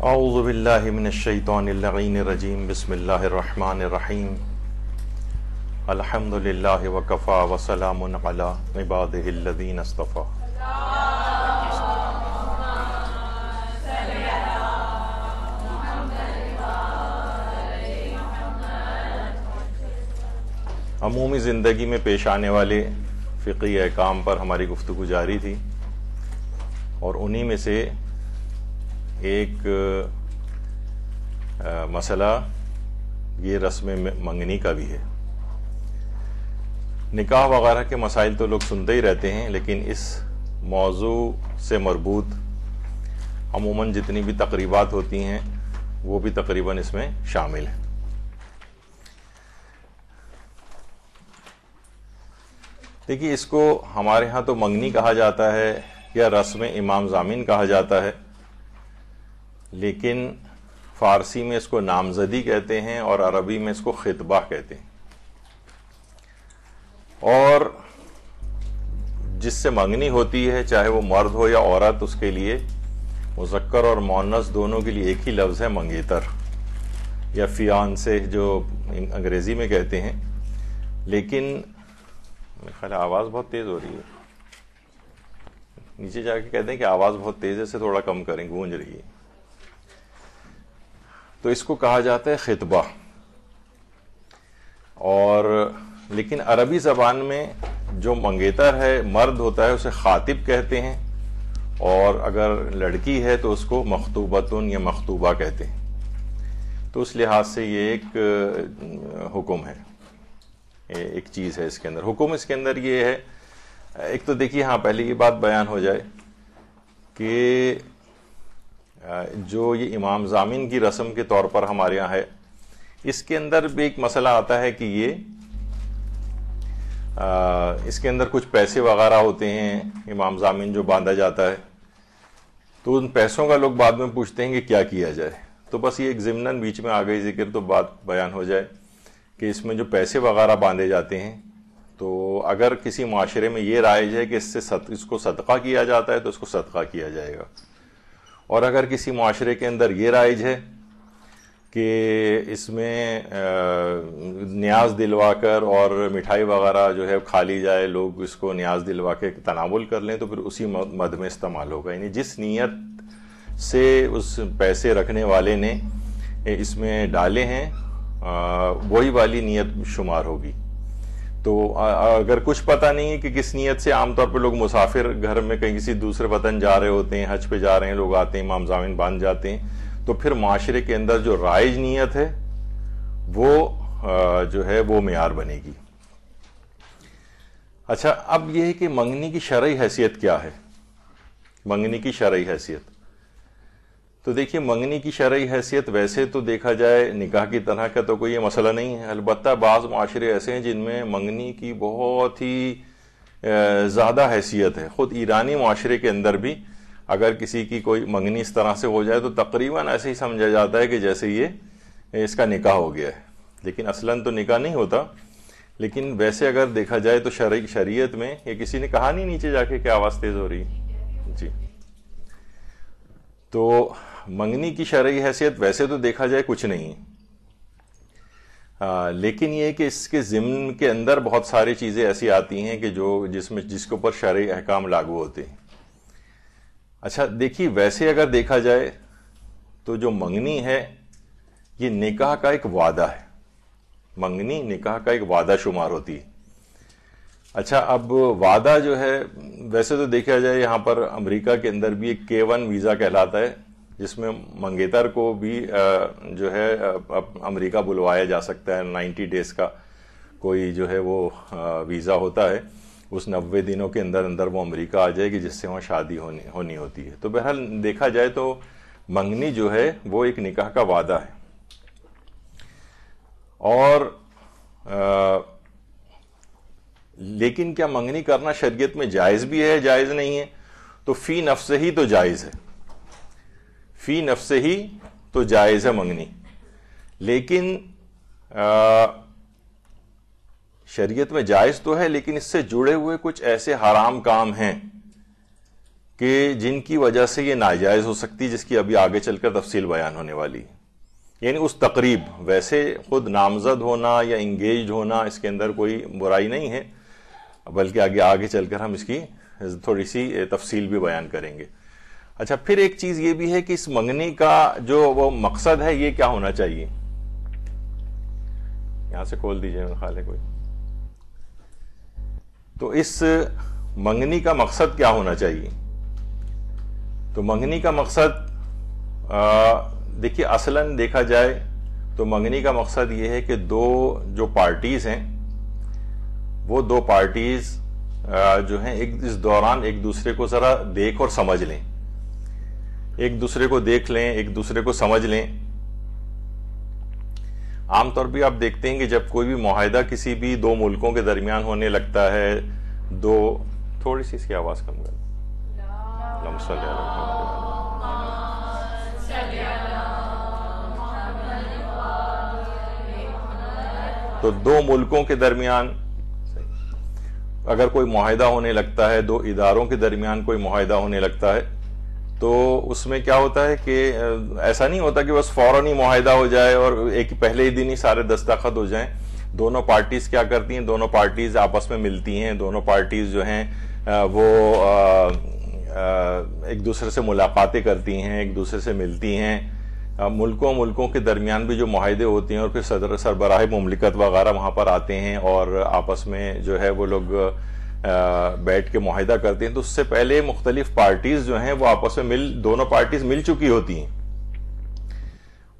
اعوذ باللہ من الشیطان اللعین الرجیم بسم اللہ الرحمن الرحیم الحمد للہ وکفا وسلام علی عبادہ الذین اصطفی. عمومی زندگی میں پیش آنے والے فقہی احکام پر ہماری گفتگو جاری تھی، اور انہی میں سے ایک مسئلہ یہ رسم منگنی کا بھی ہے. نکاح وغیرہ کے مسائل تو لوگ سنتے ہی رہتے ہیں، لیکن اس موضوع سے مربوط عموماً جتنی بھی تقریبات ہوتی ہیں وہ بھی تقریباً اس میں شامل ہیں. دیکھیے، اس کو ہمارے ہاں تو منگنی کہا جاتا ہے یا رسم امام ضامن کہا جاتا ہے، لیکن فارسی میں اس کو نامزدی کہتے ہیں اور عربی میں اس کو خطبہ کہتے ہیں. اور جس سے منگنی ہوتی ہے، چاہے وہ مرد ہو یا عورت، اس کے لیے مذکر اور مؤنث دونوں کے لیے ایک ہی لفظ ہے، منگیتر یا فیانسے جو انگریزی میں کہتے ہیں. لیکن میرے خیال آواز بہت تیز ہو رہی ہے، نیچے جا کے کہتے ہیں کہ آواز بہت تیز ہے، سے تھوڑا کم کریں، گونج رہی ہے. تو اس کو کہا جاتا ہے خطبہ. اور لیکن عربی زبان میں جو منگیتر ہے، مرد ہوتا ہے، اسے خاطب کہتے ہیں، اور اگر لڑکی ہے تو اس کو مخطوبتن یا مخطوبہ کہتے ہیں. تو اس لحاظ سے یہ ایک حکم ہے، ایک چیز ہے اس کے اندر. حکم اس کے اندر یہ ہے، ایک تو دیکھیے، ہاں پہلے یہ بات بیان ہو جائے کہ جو یہ امام ضامن کی رسم کے طور پر ہمارے یہاں ہے، اس کے اندر بھی ایک مسئلہ آتا ہے کہ یہ اس کے اندر کچھ پیسے وغیرہ ہوتے ہیں. امام ضامن جو باندھا جاتا ہے، تو ان پیسوں کا لوگ بعد میں پوچھتے ہیں کہ کیا کیا جائے. تو بس یہ ایک ضمناً بیچ میں آ گئی ذکر، تو بات بیان ہو جائے کہ اس میں جو پیسے وغیرہ باندھے جاتے ہیں، تو اگر کسی معاشرے میں یہ رائج ہے کہ اس کو صدقہ کیا جاتا ہے تو اس کو صدقہ کیا جائے گا. اور اگر کسی معاشرے کے اندر یہ رائج ہے کہ اس میں نیاز دلوا کر اور مٹھائی وغیرہ جو ہے کھا لی جائے، لوگ اس کو نیاز دلوا کے تناول کر لیں، تو پھر اسی مد میں استعمال ہوگا. یعنی جس نیت سے اس پیسے رکھنے والے نے اس میں ڈالے ہیں، وہی والی نیت شمار ہوگی. تو اگر کچھ پتہ نہیں ہے کہ کس نیت سے، عام طور پہ لوگ مسافر گھر میں کہیں کسی دوسرے وطن جا رہے ہوتے ہیں، حج پہ جا رہے ہیں، لوگ آتے ہیں، امام ضامن باندھ جاتے ہیں، تو پھر معاشرے کے اندر جو رائج نیت ہے وہ جو ہے وہ معیار بنے گی. اچھا، اب یہ ہے کہ منگنی کی شرعی حیثیت کیا ہے. منگنی کی شرعی حیثیت تو دیکھیے، منگنی کی شرعی حیثیت ویسے تو دیکھا جائے نکاح کی طرح کا تو کوئی یہ مسئلہ نہیں ہے. البتہ بعض معاشرے ایسے ہیں جن میں منگنی کی بہت ہی زیادہ حیثیت ہے. خود ایرانی معاشرے کے اندر بھی اگر کسی کی کوئی منگنی اس طرح سے ہو جائے تو تقریباً ایسے ہی سمجھا جاتا ہے کہ جیسے یہ اس کا نکاح ہو گیا ہے. لیکن اصلاً تو نکاح نہیں ہوتا. لیکن ویسے اگر دیکھا جائے تو شریعت میں یہ کسی نے کہا نہیں نیچے جا کے کہ آواز تیز ہو رہی ہے جی. تو منگنی کی شرعی حیثیت ویسے تو دیکھا جائے کچھ نہیں ہے، لیکن یہ کہ اس کے ضمن کے اندر بہت ساری چیزیں ایسی آتی ہیں کہ جس کے اوپر شرعی احکام لاگو ہوتے ہیں. اچھا دیکھیے، ویسے اگر دیکھا جائے تو جو منگنی ہے یہ نکاح کا ایک وعدہ ہے. منگنی نکاح کا ایک وعدہ شمار ہوتی ہے. اچھا، اب وعدہ جو ہے ویسے تو دیکھا جائے یہاں پر امریکہ کے اندر بھی ایک K1 ویزا کہلاتا ہے، جس میں منگیتر کو بھی جو ہے امریکہ بلوایا جا سکتا ہے. 90 ڈیز کا کوئی جو ہے وہ ویزا ہوتا ہے. اس 90 دنوں کے اندر اندر وہ امریکہ آ جائے گی، جس سے وہاں شادی ہونی ہوتی ہے. تو بہرحال دیکھا جائے تو منگنی جو ہے وہ ایک نکاح کا وعدہ ہے. اور لیکن کیا منگنی کرنا شریعت میں جائز بھی ہے، جائز نہیں ہے؟ تو فی نفس ہی تو جائز ہے، فی نفس ہی تو جائز ہے منگنی. لیکن شریعت میں جائز تو ہے، لیکن اس سے جڑے ہوئے کچھ ایسے حرام کام ہیں کہ جن کی وجہ سے یہ ناجائز ہو سکتی ہے، جس کی ابھی آگے چل کر تفصیل بیان ہونے والی ہے. یعنی اس تقریب، ویسے خود نامزد ہونا یا انگیجڈ ہونا اس کے اندر کوئی برائی نہیں ہے، بلکہ آگے چل کر ہم اس کی تھوڑی سی تفصیل بھی بیان کریں گے. اچھا، پھر ایک چیز یہ بھی ہے کہ اس منگنی کا جو وہ مقصد ہے یہ کیا ہونا چاہیے. یہاں سے کھول دیجئے میرے خیال ہے کوئی. تو اس منگنی کا مقصد کیا ہونا چاہیے. تو منگنی کا مقصد دیکھیے اصلاً دیکھا جائے تو منگنی کا مقصد یہ ہے کہ دو جو پارٹیز ہیں وہ دو پارٹیز جو ہیں اس دوران ایک دوسرے کو ذرا دیکھ اور سمجھ لیں، ایک دوسرے کو دیکھ لیں، ایک دوسرے کو سمجھ لیں. عام طور پہ آپ دیکھتے ہیں کہ جب کوئی بھی معاہدہ کسی بھی دو ملکوں کے درمیان ہونے لگتا ہے، تھوڑی سی اس کی آواز کم کر. تو دو ملکوں کے درمیان اگر کوئی معاہدہ ہونے لگتا ہے، دو اداروں کے درمیان کوئی معاہدہ ہونے لگتا ہے، تو اس میں کیا ہوتا ہے کہ ایسا نہیں ہوتا کہ بس فوراً ہی معاہدہ ہو جائے اور ایک پہلے ہی دن ہی سارے دستخط ہو جائیں. دونوں پارٹیز کیا کرتی ہیں، دونوں پارٹیز آپس میں ملتی ہیں، دونوں پارٹیز جو ہیں وہ ایک دوسرے سے ملاقاتیں کرتی ہیں، ایک دوسرے سے ملتی ہیں. ملکوں کے درمیان بھی جو معاہدے ہوتے ہیں اور پھر سربراہ مملکت وغیرہ وہاں پر آتے ہیں اور آپس میں جو ہے وہ لوگ بیٹھ کے معاہدہ کرتے ہیں. تو اس سے پہلے مختلف پارٹیز جو ہیں وہ آپس میں دونوں پارٹیز مل چکی ہوتی ہیں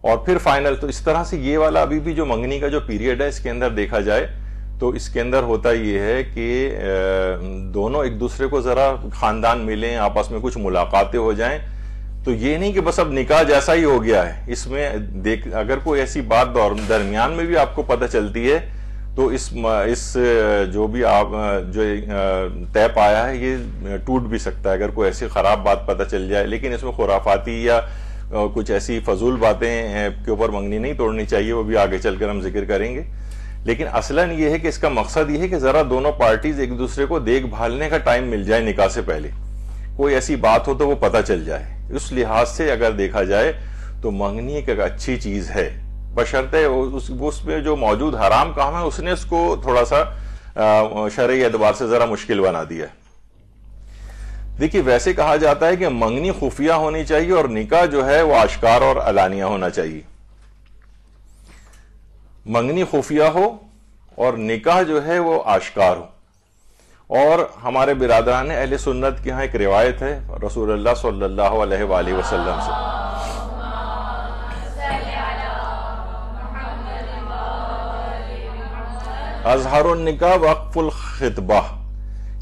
اور پھر فائنل. تو اس طرح سے یہ والا ابھی بھی جو منگنی کا جو پیریڈ ہے اس کے اندر دیکھا جائے تو اس کے اندر ہوتا یہ ہے کہ دونوں ایک دوسرے کو ذرا خاندان ملیں، آپس میں کچھ ملاقاتیں ہو جائیں. تو یہ نہیں کہ بس اب نکاح جیسا ہی ہو گیا ہے. اس میں اگر کوئی ایسی بات درمیان میں بھی آپ کو پتہ چلتی ہے تو اس جو بھی آپ جو طے پایا ہے یہ ٹوٹ بھی سکتا ہے اگر کوئی ایسی خراب بات پتہ چل جائے. لیکن اس میں خرافاتی یا کچھ ایسی فضول باتیں کے اوپر منگنی نہیں توڑنی چاہیے، وہ بھی آگے چل کر ہم ذکر کریں گے. لیکن اصلاً یہ ہے کہ اس کا مقصد یہ ہے کہ ذرا دونوں پارٹیز ایک دوسرے کو دیکھ بھالنے کا ٹائم مل جائے، نکاح سے پہلے کوئی ایسی بات ہو تو وہ پتہ چل جائے. اس لحاظ سے اگر دیکھا جائے تو منگنی ایک اچھی چیز ہے، بشرطے اس میں جو موجود حرام کام ہے اس نے اس کو تھوڑا سا شرعی اعتبار سے ذرا مشکل بنا دیا ہے. دیکھیے ویسے کہا جاتا ہے کہ منگنی خفیہ ہونی چاہیے اور نکاح جو ہے وہ آشکار اور علانیہ ہونا چاہیے. منگنی خفیہ ہو اور نکاح جو ہے وہ آشکار ہو. اور ہمارے برادران اہل سنت کے ہاں ایک روایت ہے رسول اللہ صلی اللہ علیہ وآلہ وسلم سے، اظہر النکاح وقف الخطبہ،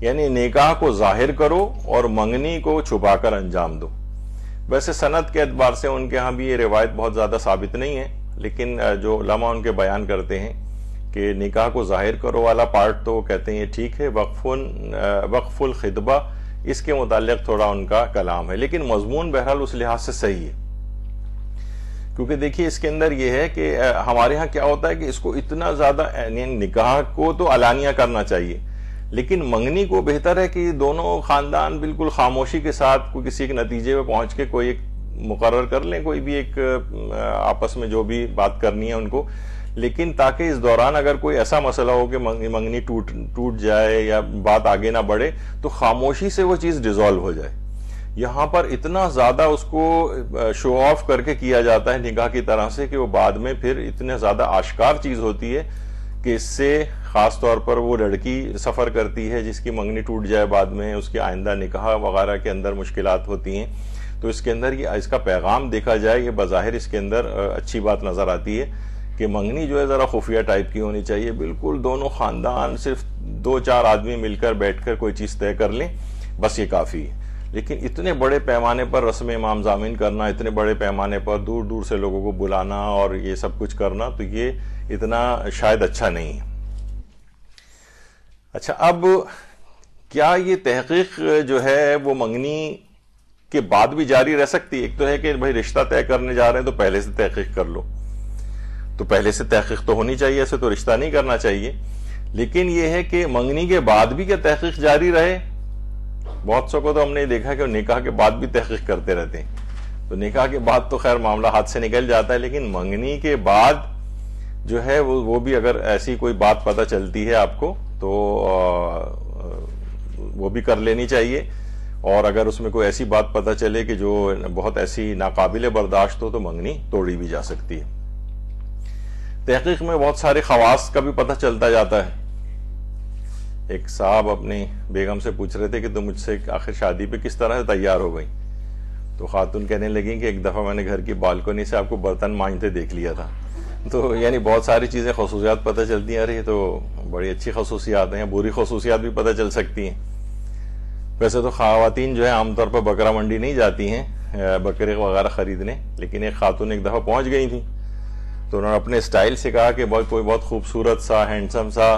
یعنی نکاح کو ظاہر کرو اور منگنی کو چھپا کر انجام دو. ویسے سند کے اعتبار سے ان کے ہاں بھی یہ روایت بہت زیادہ ثابت نہیں ہے، لیکن جو علماء ان کے بیان کرتے ہیں کہ نکاح کو ظاہر کرو والا پارٹ تو وہ کہتے ہیں یہ ٹھیک ہے، وقف الخطبہ اس کے متعلق تھوڑا ان کا کلام ہے، لیکن مضمون بہرحال اس لحاظ سے صحیح ہے. کیونکہ دیکھیے اس کے اندر یہ ہے کہ ہمارے ہاں کیا ہوتا ہے کہ اس کو اتنا زیادہ نکاح کو تو علانیہ کرنا چاہیے، لیکن منگنی کو بہتر ہے کہ دونوں خاندان بالکل خاموشی کے ساتھ کوئی کسی ایک نتیجے پہ پہنچ کے کوئی ایک مقرر کر لیں، کوئی بھی ایک آپس میں جو بھی بات کرنی ہے ان کو. لیکن تاکہ اس دوران اگر کوئی ایسا مسئلہ ہو کہ منگنی ٹوٹ جائے یا بات آگے نہ بڑھے تو خاموشی سے وہ چیز ڈیزالو ہو جائے. یہاں پر اتنا زیادہ اس کو شو آف کر کے کیا جاتا ہے نکاح کی طرح سے کہ وہ بعد میں پھر اتنے زیادہ آشکار چیز ہوتی ہے کہ اس سے خاص طور پر وہ لڑکی سفر کرتی ہے جس کی منگنی ٹوٹ جائے بعد میں، اس کے آئندہ نکاح وغیرہ کے اندر مشکلات ہوتی ہیں. تو اس کے اندر اس کا پیغام دیکھا جائے یہ بظاہر اس کے اندر اچھی بات نظر آتی ہے کہ منگنی جو ہے ذرا خفیہ ٹائپ کی ہونی چاہیے. بالکل دونوں خاندان صرف 2-4 آدمی مل کر بیٹھ کر کوئی چیز طے کر لیں، بس یہ کافی ہے. لیکن اتنے بڑے پیمانے پر رسم امام ضامن کرنا، اتنے بڑے پیمانے پر دور دور سے لوگوں کو بلانا اور یہ سب کچھ کرنا، تو یہ اتنا شاید اچھا نہیں ہے. اچھا، اب کیا یہ تحقیق جو ہے وہ منگنی کے بعد بھی جاری رہ سکتی ہے؟ ایک تو ہے کہ بھائی رشتہ طے کرنے جا رہے ہیں تو پہلے سے تحقیق کر لو، تو پہلے سے تحقیق تو ہونی چاہیے، ایسے تو رشتہ نہیں کرنا چاہیے. لیکن یہ ہے کہ منگنی کے بعد بھی کیا تحقیق جاری رہے؟ بہت سو کو تو ہم نے دیکھا کہ نکاح کے بعد بھی تحقیق کرتے رہتے ہیں. تو نکاح کے بعد تو خیر معاملہ ہاتھ سے نکل جاتا ہے, لیکن منگنی کے بعد جو ہے وہ بھی اگر ایسی کوئی بات پتہ چلتی ہے آپ کو تو وہ بھی کر لینی چاہیے. اور اگر اس میں کوئی ایسی بات پتہ چلے کہ جو بہت ایسی ناقابل برداشت ہو تو منگنی توڑی بھی جا سکتی ہے. تحقیق میں بہت سارے خواص کا بھی پتہ چلتا جاتا ہے. ایک صاحب اپنی بیگم سے پوچھ رہے تھے کہ تم مجھ سے آخر شادی پہ کس طرح سے تیار ہو گئی؟ تو خاتون کہنے لگیں کہ ایک دفعہ میں نے گھر کی بالکنی سے آپ کو برتن مانجتے دیکھ لیا تھا. تو یعنی بہت ساری چیزیں خصوصیات پتہ چلتی ہیں. ارے تو بڑی اچھی خصوصیات ہیں, بری خصوصیات بھی پتہ چل سکتی ہیں. ویسے تو خواتین جو ہے عام طور پر بکرا منڈی نہیں جاتی ہیں بکرے وغیرہ خریدنے, لیکن ایک خاتون ایک دفعہ پہنچ گئی تھی تو انہوں نے اپنے اسٹائل سے کہا کہ کوئی بہت خوبصورت سا ہینڈسم سا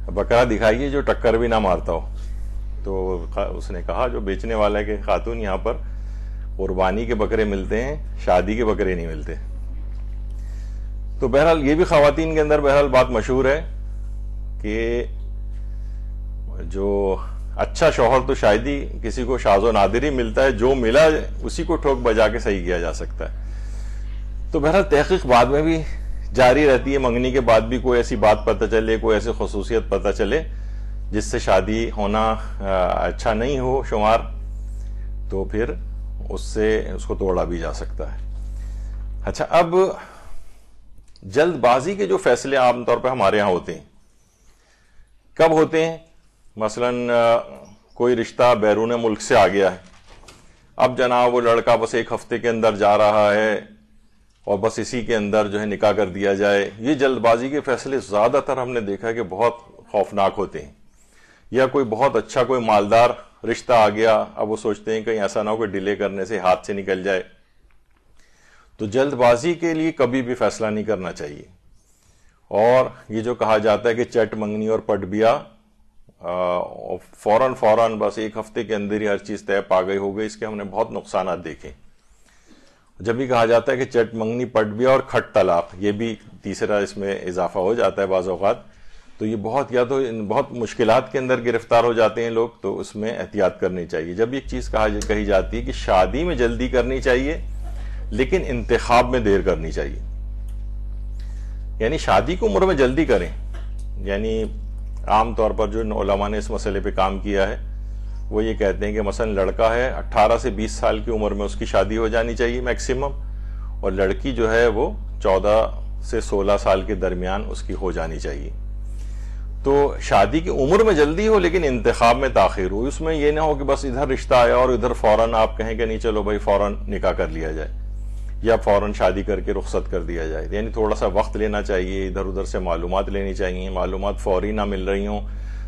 بکرا دکھائیے جو ٹکر بھی نہ مارتا ہو. تو اس نے کہا جو بیچنے والا ہے کہ خاتون یہاں پر قربانی کے بکرے ملتے ہیں, شادی کے بکرے نہیں ملتے. تو بہرحال یہ بھی خواتین کے اندر بہرحال بات مشہور ہے کہ جو اچھا شوہر تو شاید ہی کسی کو شاذ و نادر ہی ملتا ہے, جو ملا اسی کو ٹھوک بجا کے صحیح کیا جا سکتا ہے. تو بہرحال تحقیق بعد میں بھی جاری رہتی ہے. منگنی کے بعد بھی کوئی ایسی بات پتہ چلے, کوئی ایسی خصوصیت پتہ چلے جس سے شادی ہونا اچھا نہیں ہو شمار, تو پھر اس کو توڑا بھی جا سکتا ہے. اچھا, اب جلد بازی کے جو فیصلے عام طور پہ ہمارے ہاں ہوتے ہیں کب ہوتے ہیں؟ مثلا کوئی رشتہ بیرون ملک سے آ گیا ہے, اب جناب وہ لڑکا بس ایک ہفتے کے اندر جا رہا ہے اور بس اسی کے اندر جو ہے نکاح کر دیا جائے. یہ جلد بازی کے فیصلے زیادہ تر ہم نے دیکھا ہے کہ بہت خوفناک ہوتے ہیں. یا کوئی بہت اچھا کوئی مالدار رشتہ آ گیا, اب وہ سوچتے ہیں کہیں ایسا نہ ہو کہ ڈیلے کرنے سے ہاتھ سے نکل جائے. تو جلد بازی کے لیے کبھی بھی فیصلہ نہیں کرنا چاہیے. اور یہ جو کہا جاتا ہے کہ چٹ منگنی اور پٹ بیا, فوراً بس ایک ہفتے کے اندر ہی ہر چیز طے پا گئی ہو گئی, اس کے ہم نے بہت نقصانات دیکھے. جب بھی کہا جاتا ہے کہ چٹ منگنی پٹ بیا اور کھٹ طلاق, یہ بھی تیسرا اس میں اضافہ ہو جاتا ہے بعض اوقات, تو یہ بہت مشکلات کے اندر گرفتار ہو جاتے ہیں لوگ. تو اس میں احتیاط کرنی چاہیے. جب ایک چیز کہی جاتی ہے کہ شادی میں جلدی کرنی چاہیے لیکن انتخاب میں دیر کرنی چاہیے, یعنی شادی کو عمر میں جلدی کریں. یعنی عام طور پر جو علماء نے اس مسئلے پہ کام کیا ہے وہ یہ کہتے ہیں کہ مثلا لڑکا ہے 18 سے 20 سال کی عمر میں اس کی شادی ہو جانی چاہیے میکسیمم, اور لڑکی جو ہے وہ 14 سے 16 سال کے درمیان اس کی ہو جانی چاہیے. تو شادی کی عمر میں جلدی ہو لیکن انتخاب میں تاخیر ہو. اس میں یہ نہ ہو کہ بس ادھر رشتہ آیا اور ادھر فوراً آپ کہیں کہ نہیں چلو بھائی فوراً نکاح کر لیا جائے یا فوراً شادی کر کے رخصت کر دیا جائے. یعنی تھوڑا سا وقت لینا چاہیے, ادھر ادھر سے معلومات لینی چاہیے. معلومات فوری نہ مل رہی ہوں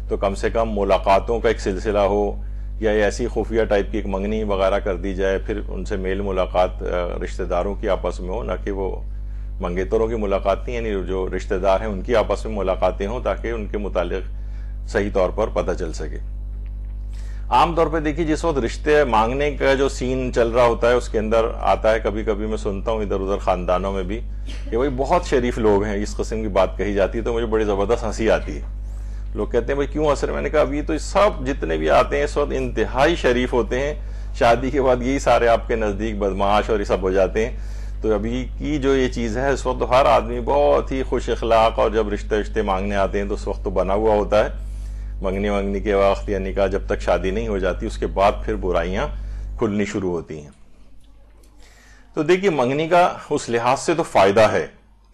تو کم سے کم ملاقاتوں کا ایک سلسلہ ہو, یا ایسی خفیہ ٹائپ کی ایک منگنی وغیرہ کر دی جائے, پھر ان سے میل ملاقات رشتہ داروں کی آپس میں ہو, نہ کہ وہ منگیتروں کی ملاقات نہیں, یعنی جو رشتہ دار ہیں ان کی آپس میں ملاقاتیں ہوں تاکہ ان کے متعلق صحیح طور پر پتہ چل سکے. عام طور پہ دیکھیے جس وقت رشتے مانگنے کا جو سین چل رہا ہوتا ہے اس کے اندر آتا ہے, کبھی کبھی میں سنتا ہوں ادھر ادھر خاندانوں میں بھی کہ بھائی بہت شریف لوگ ہیں, اس قسم کی بات کہی جاتی ہے تو مجھے بڑی زبردست ہنسی آتی ہے. لوگ کہتے ہیں بھائی کیوں اثر؟ میں نے کہا ابھی تو سب جتنے بھی آتے ہیں اس وقت انتہائی شریف ہوتے ہیں, شادی کے بعد یہی سارے آپ کے نزدیک بدمعاش اور یہ سب ہو جاتے ہیں. تو ابھی کی جو یہ چیز ہے اس وقت تو ہر آدمی بہت ہی خوش اخلاق, اور جب رشتے مانگنے آتے ہیں تو اس وقت تو بنا ہوا ہوتا ہے. منگنی کے وقت یا نکاح جب تک شادی نہیں ہو جاتی اس کے بعد پھر برائیاں کھلنی شروع ہوتی ہیں. تو دیکھیے منگنی کا اس لحاظ سے تو فائدہ ہے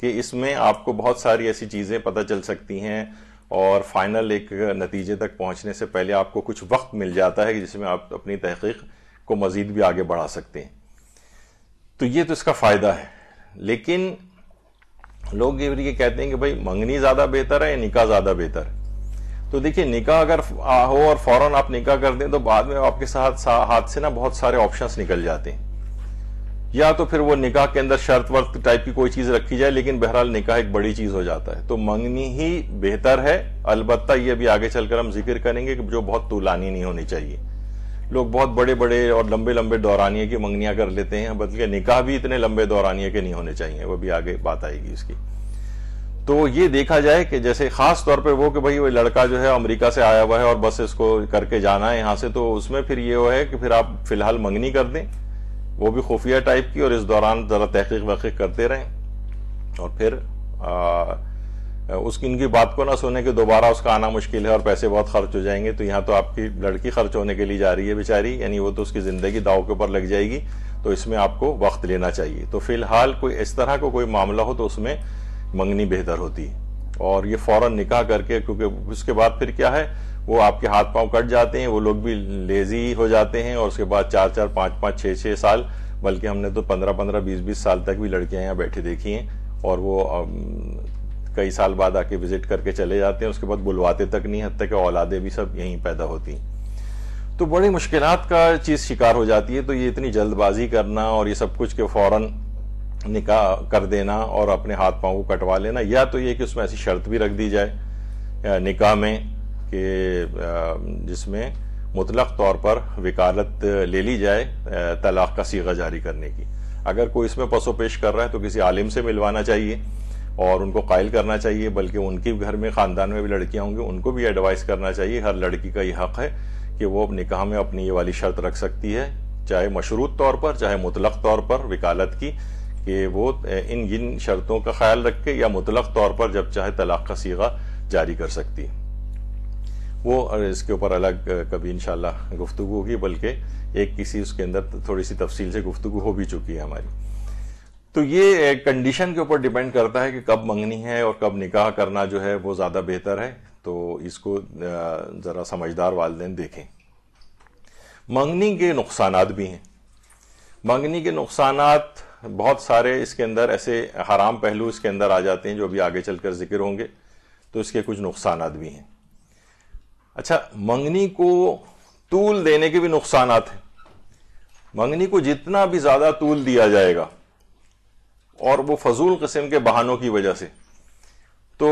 کہ اس میں آپ کو بہت ساری ایسی چیزیں پتہ چل سکتی ہیں, اور فائنل ایک نتیجے تک پہنچنے سے پہلے آپ کو کچھ وقت مل جاتا ہے جس میں آپ اپنی تحقیق کو مزید بھی آگے بڑھا سکتے ہیں. تو یہ تو اس کا فائدہ ہے. لیکن لوگ یہ کہتے ہیں کہ بھائی منگنی زیادہ بہتر ہے یا نکاح زیادہ بہتر ہے. تو دیکھیے نکاح اگر ہو اور فوراً آپ نکاح کر دیں تو بعد میں آپ کے ہاتھ سے نا بہت سارے آپشنز نکل جاتے ہیں. یا تو پھر وہ نکاح کے اندر شرط ورط ٹائپ کی کوئی چیز رکھی جائے, لیکن بہرحال نکاح ایک بڑی چیز ہو جاتا ہے. تو منگنی ہی بہتر ہے. البتہ یہ بھی آگے چل کر ہم ذکر کریں گے کہ جو بہت طولانی نہیں ہونی چاہیے. لوگ بہت بڑے بڑے اور لمبے لمبے دورانیے کی منگنیاں کر لیتے ہیں, بلکہ نکاح بھی اتنے لمبے دورانیے کے نہیں ہونے چاہیے, وہ بھی آگے بات آئے گی اس کی. تو یہ دیکھا جائے کہ جیسے خاص طور پہ وہ کہ بھئی وہ لڑکا جو ہے امریکہ سے آیا ہوا ہے اور بس اس کو کر کے جانا ہے یہاں سے، تو اس میں پھر یہ ہے کہ پھر آپ فی الحال منگنی کر دیں، وہ بھی خفیہ ٹائپ کی، اور اس دوران ذرا تحقیق وحقیق کرتے رہیں، اور پھر ان کی بات کو نہ سنیں کہ دوبارہ اس کا آنا مشکل ہے اور پیسے بہت خرچ ہو جائیں گے، تو یہاں تو آپ کی لڑکی خرچ ہونے کے لیے جا رہی ہے بیچاری، یعنی وہ تو اس کی زندگی داؤ کے اوپر لگ جائے گی، تو اس میں آپ کو وقت لینا چاہیے۔ تو فی الحال کوئی اس طرح کا کوئی معاملہ ہو تو اس میں منگنی بہتر ہوتی ہے، اور یہ فوراً نکاح کر کے، کیونکہ اس کے بعد پھر کیا ہے، وہ آپ کے ہاتھ پاؤں کٹ جاتے ہیں، وہ لوگ بھی لیزی ہو جاتے ہیں، اور اس کے بعد 4 5 6 سال، بلکہ ہم نے تو 15 20 سال تک بھی لڑکیاں یہاں بیٹھے دیکھی ہیں، اور وہ کئی سال بعد آ کے وزٹ کر کے چلے جاتے ہیں، اس کے بعد بلواتے تک نہیں، حتیٰ کہ اولادیں بھی سب یہیں پیدا ہوتی ہیں۔ تو بڑی مشکلات کا چیز شکار ہو جاتی ہے۔ تو یہ اتنی جلد بازی کرنا اور یہ سب کچھ کہ فوراً نکاح کر دینا اور اپنے ہاتھ پاؤں کو کٹوا لینا، یا تو یہ کہ اس میں ایسی شرط بھی رکھ دی جائے نکاح میں کہ جس میں مطلق طور پر وکالت لے لی جائے طلاق کا صیغہ جاری کرنے کی۔ اگر کوئی اس میں پس و پیش کر رہا ہے تو کسی عالم سے ملوانا چاہیے اور ان کو قائل کرنا چاہیے، بلکہ ان کے گھر میں خاندان میں بھی لڑکیاں ہوں گی، ان کو بھی ایڈوائز کرنا چاہیے۔ ہر لڑکی کا یہ حق ہے کہ وہ نکاح میں اپنی یہ والی شرط رکھ سکتی ہے، چاہے مشروط طور پر چاہے مطلق طور پر وکالت کی، کہ وہ ان شرطوں کا خیال رکھ کے یا مطلق طور پر جب چاہے طلاق کا صیغہ جاری کر سکتی ہے۔ وہ اس کے اوپر الگ کبھی انشاءاللہ گفتگو ہوگی، بلکہ ایک کسی اس کے اندر تھوڑی سی تفصیل سے گفتگو ہو بھی چکی ہے ہماری۔ تو یہ کنڈیشن کے اوپر ڈیپینڈ کرتا ہے کہ کب منگنی ہے اور کب نکاح کرنا جو ہے وہ زیادہ بہتر ہے، تو اس کو ذرا سمجھدار والدین دیکھیں۔ منگنی کے نقصانات بھی ہیں۔ منگنی کے نقصانات بہت سارے، اس کے اندر ایسے حرام پہلو اس کے اندر آ جاتے ہیں جو ابھی آگے چل کر ذکر ہوں گے، تو اس کے کچھ نقصانات بھی ہیں۔ اچھا، منگنی کو طول دینے کے بھی نقصانات ہیں۔ منگنی کو جتنا بھی زیادہ طول دیا جائے گا اور وہ فضول قسم کے بہانوں کی وجہ سے، تو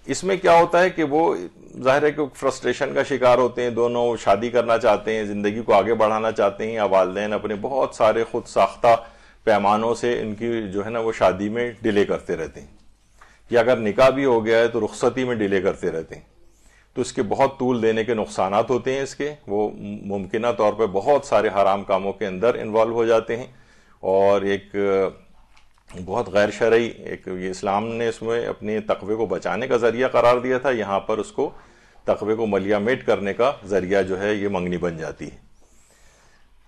اس میں کیا ہوتا ہے کہ وہ ظاہر ہے کہ فرسٹریشن کا شکار ہوتے ہیں، دونوں شادی کرنا چاہتے ہیں، زندگی کو آگے بڑھانا چاہتے ہیں، یا والدین اپنے بہت سارے خود ساختہ پیمانوں سے ان کی جو ہے نا وہ شادی میں ڈیلے کرتے رہتے ہیں، یا اگر نکاح بھی ہو گیا ہے تو رخصتی میں ڈیلے کرتے رہتے ہیں۔ تو اس کے بہت طول دینے کے نقصانات ہوتے ہیں، اس کے وہ ممکنہ طور پہ بہت سارے حرام کاموں کے اندر انوالو ہو جاتے ہیں، اور ایک بہت غیر شرعی یہ اسلام نے اس میں اپنے تقوی کو بچانے کا ذریعہ قرار دیا تھا، یہاں پر اس کو تقوی کو ملیا میٹ کرنے کا ذریعہ جو ہے یہ منگنی بن جاتی ہے۔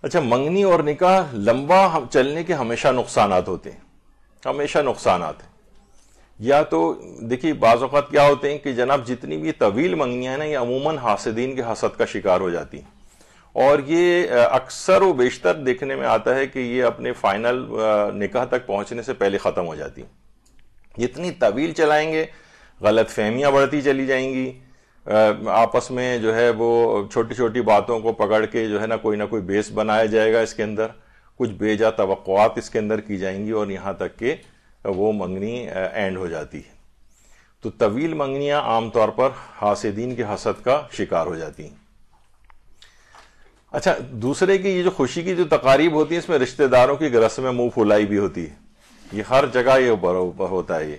اچھا، منگنی اور نکاح لمبا چلنے کے ہمیشہ نقصانات ہوتے ہیں، ہمیشہ نقصانات ہیں۔ یا تو دیکھیے بعض اوقات کیا ہوتے ہیں کہ جناب جتنی بھی طویل منگنیاں ہیں نا، یہ عموماً حاسدین کے حسد کا شکار ہو جاتی ہیں، اور یہ اکثر و بیشتر دیکھنے میں آتا ہے کہ یہ اپنے فائنل نکاح تک پہنچنے سے پہلے ختم ہو جاتی ہیں۔ جتنی طویل چلائیں گے غلط فہمیاں بڑھتی چلی جائیں گی، آپس میں جو ہے وہ چھوٹی چھوٹی باتوں کو پکڑ کے جو ہے نا کوئی بیس بنایا جائے گا، اس کے اندر کچھ بے جا توقعات اس کے اندر کی جائیں گی، اور یہاں تک کہ وہ منگنی اینڈ ہو جاتی ہے۔ تو طویل منگنیاں عام طور پر حاسدین کے حسد کا شکار ہو جاتی ہیں۔ اچھا، دوسرے کی یہ جو خوشی کی جو تقاریب ہوتی ہیں، اس میں رشتہ داروں کی رسم منہ پھلائی بھی ہوتی ہے۔ یہ ہر جگہ یہ اوپر ہوتا ہے، یہ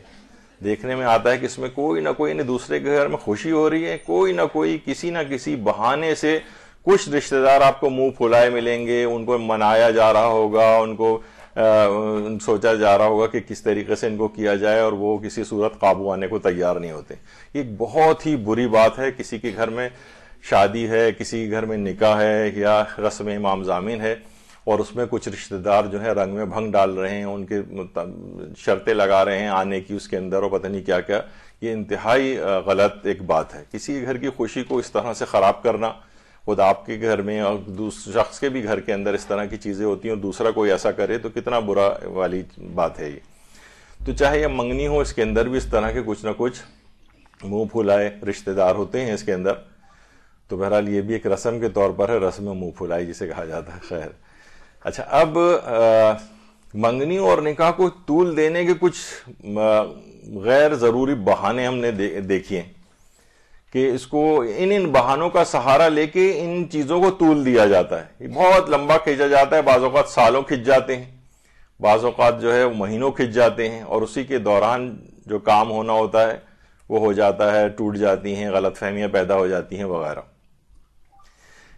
دیکھنے میں آتا ہے کہ اس میں کوئی نہ کوئی دوسرے کے گھر میں خوشی ہو رہی ہے، کوئی نہ کوئی کسی نہ کسی بہانے سے کچھ رشتہ دار آپ کو منہ پھلائے ملیں گے، ان کو منایا جا رہا ہوگا، ان کو سوچا جا رہا ہوگا کہ کس طریقے سے ان کو کیا جائے، اور وہ کسی صورت قابو آنے کو تیار نہیں ہوتے۔ یہ ایک بہت ہی بری بات ہے۔ کسی کے گھر میں شادی ہے، کسی کے گھر میں نکاح ہے یا رسم امام ضامن ہے، اور اس میں کچھ رشتہ دار جو ہے رنگ میں بھنگ ڈال رہے ہیں، ان کے شرطیں لگا رہے ہیں آنے کی اس کے اندر، اور پتہ نہیں کیا کیا۔ یہ انتہائی غلط ایک بات ہے۔ کسی گھر کی خوشی کو اس طرح سے خراب کرنا، خود آپ کے گھر میں اور دوسرے شخص کے بھی گھر کے اندر اس طرح کی چیزیں ہوتی ہیں، اور دوسرا کوئی ایسا کرے تو کتنا برا والی بات ہے یہ۔ تو چاہے یہ منگنی ہو، اس کے اندر بھی اس طرح کے کچھ نہ کچھ منہ پھلائے رشتہ دار ہوتے ہیں اس کے اندر۔ تو بہرحال یہ بھی ایک رسم کے طور پر ہے، رسم منہ پھلائی جسے کہا جاتا ہے۔ خیر، اچھا، اب منگنی اور نکاح کو طول دینے کے کچھ غیر ضروری بہانے ہم نے دیکھیے کہ اس کو ان بہانوں کا سہارا لے کے ان چیزوں کو طول دیا جاتا ہے۔ یہ بہت لمبا کھینچا جاتا ہے، بعض اوقات سالوں کھنچ جاتے ہیں، بعض اوقات جو ہے مہینوں کھنچ جاتے ہیں، اور اسی کے دوران جو کام ہونا ہوتا ہے وہ ہو جاتا ہے، ٹوٹ جاتی ہیں، غلط فہمیاں پیدا ہو جاتی ہیں وغیرہ۔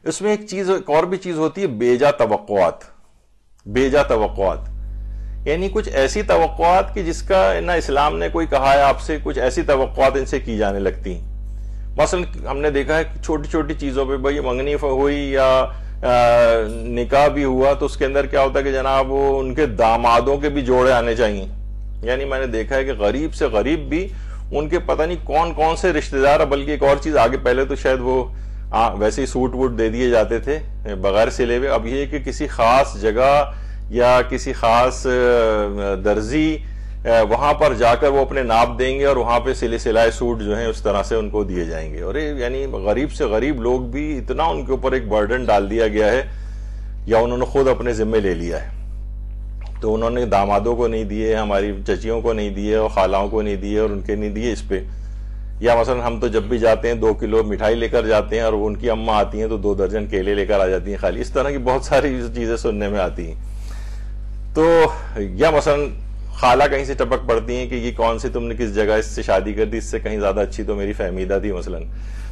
اس میں ایک اور بھی چیز ہوتی ہے، بیجا توقعات۔ بیجا توقعات یعنی کچھ ایسی توقعات کہ جس کا نہ اسلام نے کوئی کہا ہے آپ سے، کچھ ایسی توقعات ان سے کی جانے لگتی ہیں۔ مثلا ہم نے دیکھا ہے چھوٹی چھوٹی چیزوں پہ، بھائی منگنی ہوئی یا نکاح بھی ہوا تو اس کے اندر کیا ہوتا ہے کہ جناب وہ ان کے دامادوں کے بھی جوڑے آنے چاہیے۔ یعنی میں نے دیکھا ہے کہ غریب سے غریب بھی ان کے پتہ نہیں کون کون سے رشتہ دار، بلکہ ایک اور چیز آگے، پہلے تو شاید وہ ویسے ہی سوٹ ووٹ دے دیے جاتے تھے بغیر سلے ہوئے، اب یہ کہ کسی خاص جگہ یا کسی خاص درزی وہاں پر جا کر وہ اپنے ناپ دیں گے اور وہاں پہ سلائے سوٹ جو ہیں اس طرح سے ان کو دیے جائیں گے۔ اور یعنی غریب سے غریب لوگ بھی اتنا ان کے اوپر ایک برڈن ڈال دیا گیا ہے، یا انہوں نے خود اپنے ذمے لے لیا ہے۔ تو انہوں نے دامادوں کو نہیں دیے، ہماری چچیوں کو نہیں دیے اور خالاؤں کو نہیں دیے اور ان کے نہیں دیے اس پہ۔ یا مثلا ہم تو جب بھی جاتے ہیں 2 کلو مٹھائی لے کر جاتے ہیں اور ان کی اماں آتی ہیں تو 2 درجن کیلے لے کر آ جاتی ہیں خالی۔ اس طرح کی بہت ساری چیزیں سننے میں آتی ہیں۔ تو یا مثلا خالہ کہیں سے ٹپک پڑتی ہیں کہ یہ کون سی تم نے کس جگہ اس سے شادی کر دی، اس سے کہیں زیادہ اچھی تو میری فہمیدہ تھی مثلا۔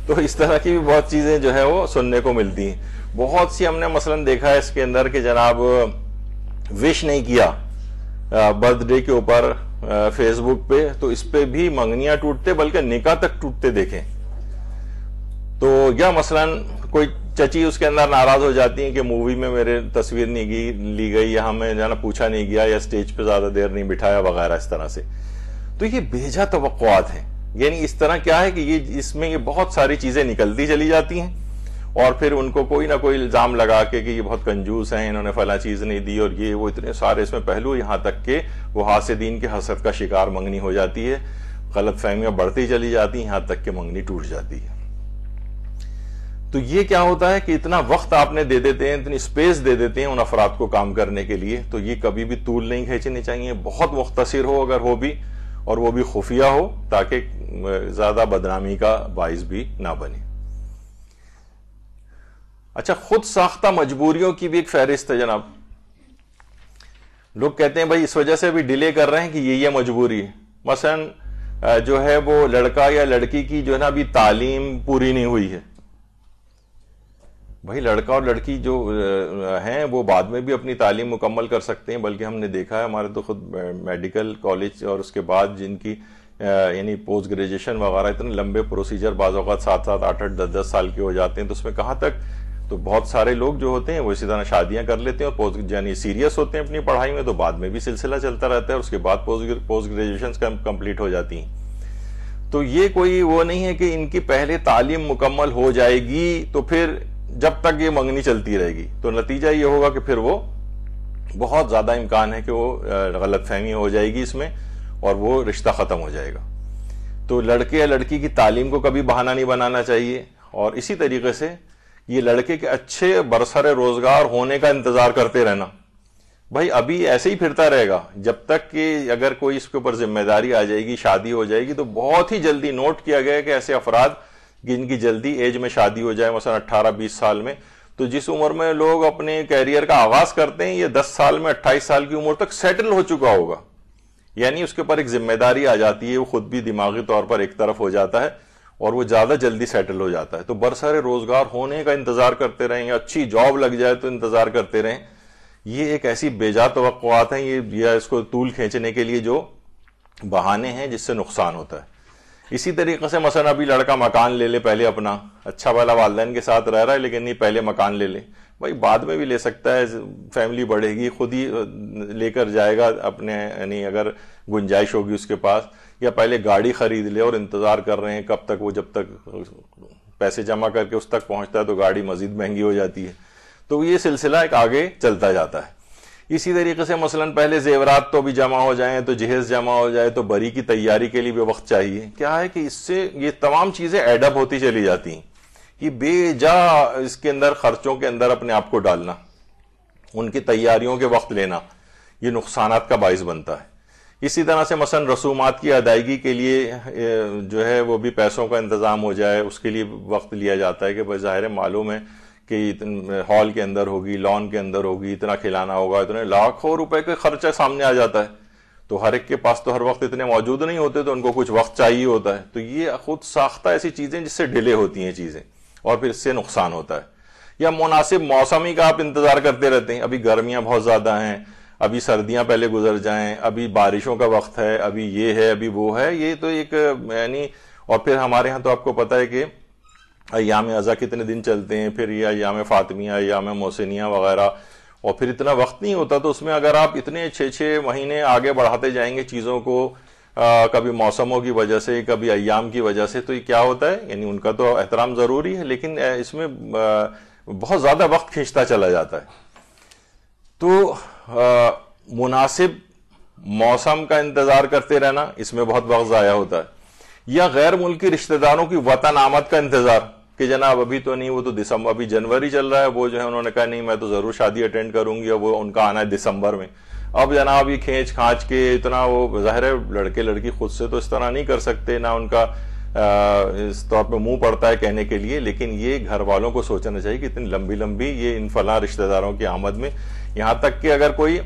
تو اس طرح کی بھی بہت چیزیں جو ہے وہ سننے کو ملتی ہیں۔ بہت سی ہم نے مثلا دیکھا ہے اس کے اندر کہ جناب وش نہیں کیا برتھ ڈے کے اوپر فیس بک پہ، تو اس پہ بھی منگنیاں ٹوٹتے بلکہ نکاح تک ٹوٹتے دیکھیں۔ تو یا مثلا کوئی چچی اس کے اندر ناراض ہو جاتی ہیں کہ مووی میں میرے تصویر نہیں لی گئی، یا ہمیں جانا پوچھا نہیں گیا، یا سٹیج پہ زیادہ دیر نہیں بٹھایا وغیرہ اس طرح سے۔ تو یہ بیجا توقعات ہیں۔ یعنی اس طرح کیا ہے کہ اس میں یہ بہت ساری چیزیں نکلتی چلی جاتی ہیں، اور پھر ان کو کوئی نہ کوئی الزام لگا کے کہ یہ بہت کنجوس ہیں، انہوں نے فلاں چیز نہیں دی، اور یہ وہ اتنے سارے اس میں پہلو، یہاں تک کہ وہ حاسدین کے حسد کا شکار منگنی ہو جاتی ہے، غلط فہمیاں بڑھتی چلی جاتی ہیں، یہاں تک کہ منگنی ٹوٹ جاتی ہے۔ تو یہ کیا ہوتا ہے کہ اتنا وقت آپ نے دے دیتے ہیں، اتنی سپیس دے دیتے ہیں ان افراد کو کام کرنے کے لیے، تو یہ کبھی بھی طول نہیں کھینچنی چاہیے، بہت مختصر ہو اگر ہو بھی، اور وہ بھی خفیہ ہو، تاکہ زیادہ بدنامی کا باعث بھی نہ بنے۔ اچھا، خود ساختہ مجبوریوں کی بھی ایک فہرست ہے جناب۔ لوگ کہتے ہیں بھائی اس وجہ سے بھی ڈیلے کر رہے ہیں کہ یہ مجبوری ہے۔ مثلا جو ہے وہ لڑکا یا لڑکی کی جو ہے نا ابھی تعلیم پوری نہیں ہوئی ہے، بھائی لڑکا اور لڑکی جو ہیں وہ بعد میں بھی اپنی تعلیم مکمل کر سکتے ہیں، بلکہ ہم نے دیکھا ہے ہمارے تو خود میڈیکل کالج اور اس کے بعد جن کی یعنی پوسٹ گریجویشن وغیرہ اتنے لمبے پروسیجر بعض اوقات 7 8 10 سال کے ہو جاتے ہیں، تو اس میں کہاں تک، تو بہت سارے لوگ جو ہوتے ہیں وہ اسی طرح شادیاں کر لیتے ہیں اور یعنی سیریس ہوتے ہیں اپنی پڑھائی میں، تو بعد میں بھی سلسلہ چلتا رہتا ہے اور اس کے بعد پوسٹ گریجویشن کمپلیٹ ہو جاتی ہیں۔ تو یہ کوئی وہ نہیں ہے کہ ان کی پہلے تعلیم مکمل ہو جائے گی تو پھر جب تک یہ منگنی چلتی رہے گی، تو نتیجہ یہ ہوگا کہ پھر وہ بہت زیادہ امکان ہے کہ وہ غلط فہمی ہو جائے گی اس میں، اور وہ رشتہ ختم ہو جائے گا۔ تو لڑکے یا لڑکی کی تعلیم کو کبھی بہانہ نہیں بنانا چاہیے، اور اسی طریقے سے یہ لڑکے کے اچھے برسر روزگار ہونے کا انتظار کرتے رہنا۔ بھائی ابھی ایسے ہی پھرتا رہے گا جب تک کہ اگر کوئی اس کے اوپر ذمہ داری آ جائے گی، شادی ہو جائے گی، تو بہت ہی جلدی نوٹ کیا گیا ہے کہ ایسے افراد جن کی جلدی ایج میں شادی ہو جائے، مثلا 18-20 سال میں، تو جس عمر میں لوگ اپنے کیریئر کا آغاز کرتے ہیں، یہ 10 سال میں 28 سال کی عمر تک سیٹل ہو چکا ہوگا۔ یعنی اس کے اوپر ایک ذمہ داری آ جاتی ہے، وہ خود بھی دماغی طور پر ایک طرف ہو جاتا ہے اور وہ زیادہ جلدی سیٹل ہو جاتا ہے۔ تو برسر روزگار ہونے کا انتظار کرتے رہیں، اچھی جاب لگ جائے تو انتظار کرتے رہیں۔ یہ ایک ایسی بیجا توقعات ہیں، یہ اس کو طول کھینچنے کے لیے جو بہانے ہیں جس سے نقصان ہوتا ہے۔ اسی طریقے سے مثلا ابھی لڑکا مکان لے لے پہلے اپنا، اچھا والا والدین کے ساتھ رہ رہا ہے لیکن نہیں، پہلے مکان لے لے، بھائی بعد میں بھی لے سکتا ہے، فیملی بڑھے گی، خود ہی لے کر جائے گا اپنے، یعنی اگر گنجائش ہوگی اس کے پاس، یا پہلے گاڑی خرید لے اور انتظار کر رہے ہیں کب تک وہ، جب تک پیسے جمع کر کے اس تک پہنچتا ہے تو گاڑی مزید مہنگی ہو جاتی ہے۔ تو یہ سلسلہ ایک آگے چلتا جاتا ہے۔ اسی طریقے سے مثلا پہلے زیورات تو بھی جمع ہو جائیں، تو جہیز جمع ہو جائے، تو بری کی تیاری کے لیے بھی وقت چاہیے۔ کیا ہے کہ اس سے یہ تمام چیزیں ایڈ اپ ہوتی چلی جاتی ہیں، یہ بے جا اس کے اندر خرچوں کے اندر اپنے آپ کو ڈالنا، ان کی تیاریوں کے وقت لینا، یہ نقصانات کا باعث بنتا ہے۔ اسی طرح سے مثلا رسومات کی ادائیگی کے لیے جو ہے وہ بھی پیسوں کا انتظام ہو جائے، اس کے لیے وقت لیا جاتا ہے کہ بھائی ظاہر معلوم ہے کہ ہال کے اندر ہوگی، لان کے اندر ہوگی، اتنا کھلانا ہوگا، اتنے لاکھوں روپے کا خرچہ سامنے آ جاتا ہے۔ تو ہر ایک کے پاس تو ہر وقت اتنے موجود نہیں ہوتے، تو ان کو کچھ وقت چاہیے ہوتا ہے. تو یہ خود ساختہ ایسی چیزیں جس سے ڈیلے ہوتی ہیں چیزیں، اور پھر اس سے نقصان ہوتا ہے. یا مناسب موسمی کا آپ انتظار کرتے رہتے ہیں، ابھی گرمیاں بہت زیادہ ہیں، ابھی سردیاں پہلے گزر جائیں، ابھی بارشوں کا وقت ہے، ابھی یہ ہے، ابھی وہ ہے. یہ تو ایک یعنی، اور پھر ہمارے ہاں تو آپ کو پتہ ہے کہ ایام ازا کتنے دن چلتے ہیں، پھر یہ ایام فاطمیہ، ایام محسنیہ وغیرہ، اور پھر اتنا وقت نہیں ہوتا. تو اس میں اگر آپ اتنے 6 مہینے آگے بڑھاتے جائیں گے چیزوں کو، کبھی موسموں کی وجہ سے، کبھی ایام کی وجہ سے، تو یہ کیا ہوتا ہے، یعنی ان کا تو احترام ضروری ہے، لیکن اس میں بہت زیادہ وقت کھینچتا چلا جاتا ہے. تو مناسب موسم کا انتظار کرتے رہنا، اس میں بہت وقت ضائع ہوتا ہے. یا غیر ملکی رشتہ داروں کی وطن آمد کا انتظار کہ جناب ابھی تو نہیں، وہ تو دسمبر، ابھی جنوری چل رہا ہے، وہ جو ہے انہوں نے کہا نہیں میں تو ضرور شادی اٹینڈ کروں گی، اور وہ ان کا آنا ہے دسمبر میں. اب جناب یہ کھینچ کھانچ کے اتنا، وہ ظاہر ہے لڑکے لڑکی خود سے تو اس طرح نہیں کر سکتے، نہ ان کا اس طور پہ منہ پڑتا ہے کہنے کے لیے، لیکن یہ گھر والوں کو سوچنا چاہیے کہ اتنی لمبی لمبی یہ ان فلاں رشتہ داروں کی آمد میں، یہاں تک کہ اگر کوئی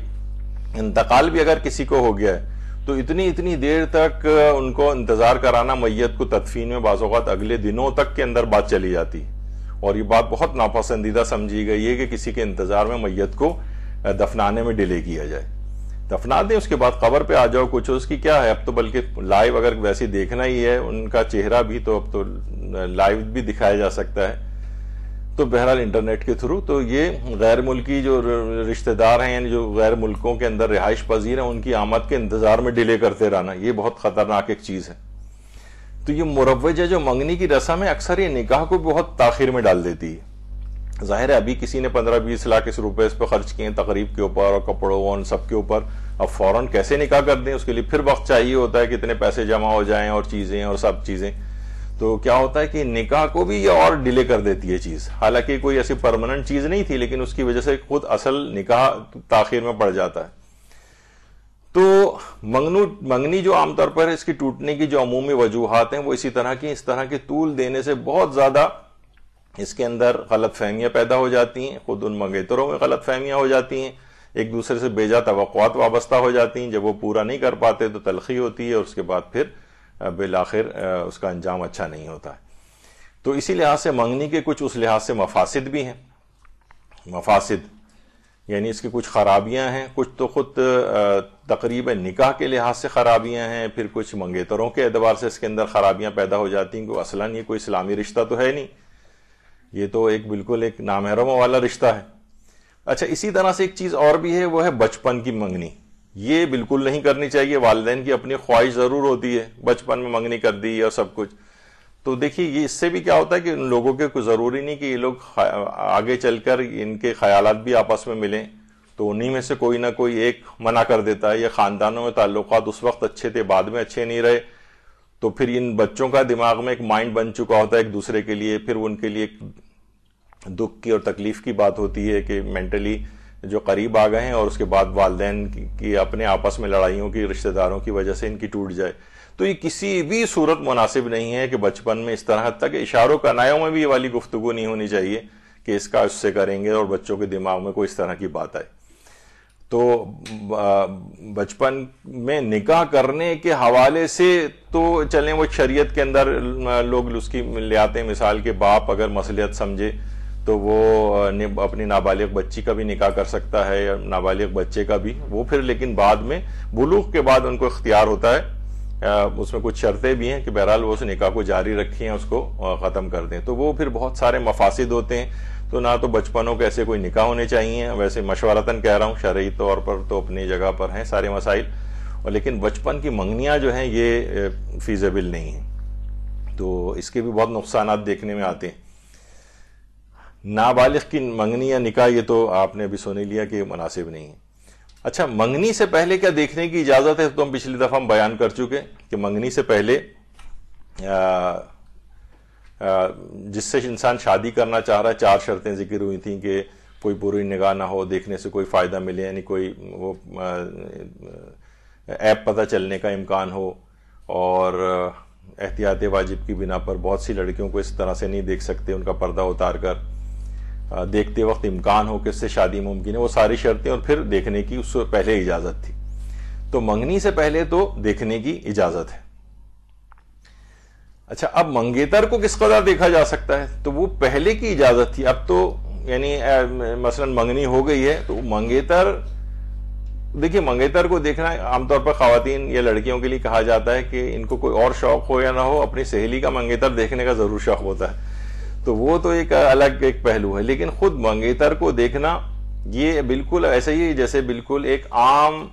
انتقال بھی اگر کسی کو ہو گیا ہے تو اتنی دیر تک ان کو انتظار کرانا، میت کو تدفین میں بعض اوقات اگلے دنوں تک کے اندر بات چلی جاتی، اور یہ بات بہت ناپسندیدہ سمجھی گئی ہے کہ کسی کے انتظار میں میت کو دفنانے میں ڈیلے کیا جائے. دفنا دیں، اس کے بعد قبر پہ آ جاؤ، کچھ اس کی کیا ہے. اب تو بلکہ لائیو اگر ویسے دیکھنا ہی ہے ان کا چہرہ بھی، تو اب تو لائیو بھی دکھایا جا سکتا ہے. تو بہرحال انٹرنیٹ کے تھرو. تو یہ غیر ملکی جو رشتہ دار ہیں، یعنی جو غیر ملکوں کے اندر رہائش پذیر ہیں، ان کی آمد کے انتظار میں ڈیلے کرتے رہنا، یہ بہت خطرناک ایک چیز ہے. تو یہ مروجہ جو منگنی کی رسم ہے، اکثر یہ نکاح کو بہت تاخیر میں ڈال دیتی ہے. ظاہر ہے ابھی کسی نے 15-20 لاکھ اس روپے اس پہ خرچ کیے ہیں تقریب کے اوپر اور کپڑوں اور سب کے اوپر، اب فوراً کیسے نکاح کر دیں، اس کے لیے پھر وقت چاہیے ہوتا ہے کہ اتنے پیسے جمع ہو جائیں اور چیزیں اور سب چیزیں. تو کیا ہوتا ہے کہ نکاح کو بھی یہ اور ڈیلے کر دیتی ہے چیز، حالانکہ کوئی ایسی پرماننٹ چیز نہیں تھی، لیکن اس کی وجہ سے خود اصل نکاح تاخیر میں پڑ جاتا ہے. تو منگنی جو عام طور پر اس کی ٹوٹنے کی جو عمومی وجوہات ہیں وہ اسی طرح کی، اس طرح کے طول دینے سے بہت زیادہ اس کے اندر غلط فہمیاں پیدا ہو جاتی ہیں، خود ان منگیتروں میں غلط فہمیاں ہو جاتی ہیں، ایک دوسرے سے بے جا توقعات وابستہ ہو جاتی ہیں، جب وہ پورا نہیں کر پاتے تو تلخی ہوتی ہے، اور اس کے بعد پھر بالآخر اس کا انجام اچھا نہیں ہوتا ہے. تو اسی لحاظ سے منگنی کے کچھ اس لحاظ سے مفاسد بھی ہیں. مفاسد یعنی اس کی کچھ خرابیاں ہیں، کچھ تو خود تقریب نکاح کے لحاظ سے خرابیاں ہیں، پھر کچھ منگیتروں کے اعتبار سے اس کے اندر خرابیاں پیدا ہو جاتی ہیں کہ اصلاً یہ کوئی اسلامی رشتہ تو ہے نہیں، یہ تو ایک بالکل ایک نامحرموں والا رشتہ ہے. اچھا، اسی طرح سے ایک چیز اور بھی ہے، وہ ہے بچپن کی منگنی. یہ بالکل نہیں کرنی چاہیے. والدین کی اپنی خواہش ضرور ہوتی ہے، بچپن میں منگنی کر دی اور سب کچھ. تو دیکھیے یہ اس سے بھی کیا ہوتا ہے کہ ان لوگوں کے کوئی ضروری نہیں کہ یہ لوگ آگے چل کر ان کے خیالات بھی آپس میں ملیں، تو انہی میں سے کوئی نہ کوئی ایک منع کر دیتا ہے. یہ خاندانوں میں تعلقات اس وقت اچھے تھے، بعد میں اچھے نہیں رہے، تو پھر ان بچوں کا دماغ میں ایک مائنڈ بن چکا ہوتا ہے ایک دوسرے کے لیے، پھر ان کے لیے ایک دکھ کی اور تکلیف کی بات ہوتی ہے کہ مینٹلی جو قریب آ گئے ہیں، اور اس کے بعد والدین کی اپنے آپس میں لڑائیوں کی، رشتہ داروں کی وجہ سے ان کی ٹوٹ جائے. تو یہ کسی بھی صورت مناسب نہیں ہے کہ بچپن میں اس طرح تک اشاروں کنایوں میں بھی یہ والی گفتگو نہیں ہونی چاہیے کہ اس کا اس سے کریں گے اور بچوں کے دماغ میں کوئی اس طرح کی بات آئے. تو بچپن میں نکاح کرنے کے حوالے سے تو چلیں وہ شریعت کے اندر لوگ اس کی لے آتے ہیں مثال کے باپ اگر مصلحت سمجھے تو وہ اپنی نابالغ بچی کا بھی نکاح کر سکتا ہے یا نابالغ بچے کا بھی، وہ پھر لیکن بعد میں بلوغ کے بعد ان کو اختیار ہوتا ہے. اس میں کچھ شرطیں بھی ہیں کہ بہرحال وہ اس نکاح کو جاری رکھیں، اس کو ختم کر دیں. تو وہ پھر بہت سارے مفاسد ہوتے ہیں. تو نہ تو بچپنوں کے ایسے کوئی نکاح ہونے چاہیے، ویسے مشورتاً کہہ رہا ہوں، شرعی طور پر تو اپنی جگہ پر ہیں سارے مسائل، اور لیکن بچپن کی منگنیاں جو ہیں یہ فیزیبل نہیں ہیں. تو اس کے بھی بہت نقصانات دیکھنے میں آتے ہیں. نابالغ کی منگنی یا نکاح یہ تو آپ نے بھی سن لیا کہ مناسب نہیں ہے. اچھا، منگنی سے پہلے کیا دیکھنے کی اجازت ہے؟ تو ہم پچھلی دفعہ ہم بیان کر چکے کہ منگنی سے پہلے جس سے انسان شادی کرنا چاہ رہا ہے 4 شرطیں ذکر ہوئی تھیں کہ کوئی بری نگاہ نہ ہو، دیکھنے سے کوئی فائدہ ملے، یعنی کوئی وہ عیب پتہ چلنے کا امکان ہو، اور احتیاط واجب کی بنا پر بہت سی لڑکیوں کو اس طرح سے نہیں دیکھ سکتے، ان کا پردہ اتار کر دیکھتے وقت امکان ہو کہ اس سے شادی ممکن ہے. وہ ساری شرطیں، اور پھر دیکھنے کی اس سے پہلے اجازت تھی. تو منگنی سے پہلے تو دیکھنے کی اجازت ہے. اچھا اب منگیتر کو کس قدر دیکھا جا سکتا ہے؟ تو وہ پہلے کی اجازت تھی، اب تو یعنی مثلا منگنی ہو گئی ہے تو منگیتر، دیکھیے منگیتر کو دیکھنا عام طور پر خواتین یا لڑکیوں کے لیے کہا جاتا ہے کہ ان کو کوئی اور شوق ہو یا نہ ہو، اپنی سہیلی کا منگیتر دیکھنے کا ضرور شوق ہوتا ہے. تو وہ تو ایک الگ ایک پہلو ہے، لیکن خود منگیتر کو دیکھنا یہ بالکل ایسے ہی جیسے بالکل ایک عام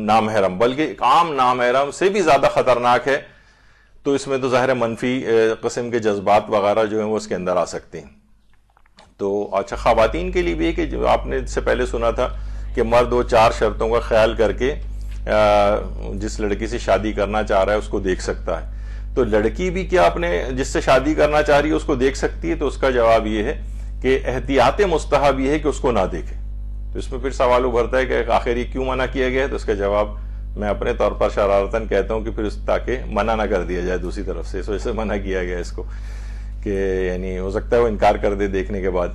نامحرم، بلکہ ایک عام نامحرم سے بھی زیادہ خطرناک ہے. تو اس میں تو ظاہر منفی قسم کے جذبات وغیرہ جو ہیں وہ اس کے اندر آ سکتے ہیں. تو اچھا خواتین کے لیے بھی ہے کہ جو آپ نے اس سے پہلے سنا تھا کہ مرد وہ 4 شرطوں کا خیال کر کے جس لڑکی سے شادی کرنا چاہ رہا ہے اس کو دیکھ سکتا ہے. تو لڑکی بھی کیا اپنے جس سے شادی کرنا چاہ رہی ہے اس کو دیکھ سکتی ہے؟ تو اس کا جواب یہ ہے کہ احتیاط مستحب یہ ہے کہ اس کو نہ دیکھے. تو اس میں پھر سوال ابھرتا ہے کہ آخر یہ کیوں منع کیا گیا ہے؟ تو اس کا جواب میں اپنے طور پر شرارتاً کہتا ہوں کہ پھر تاکہ منع نہ کر دیا جائے دوسری طرف سے، اس وجہ سے منع کیا گیا اس کو کہ یعنی ہو سکتا ہے وہ انکار کر دے دیکھنے کے بعد.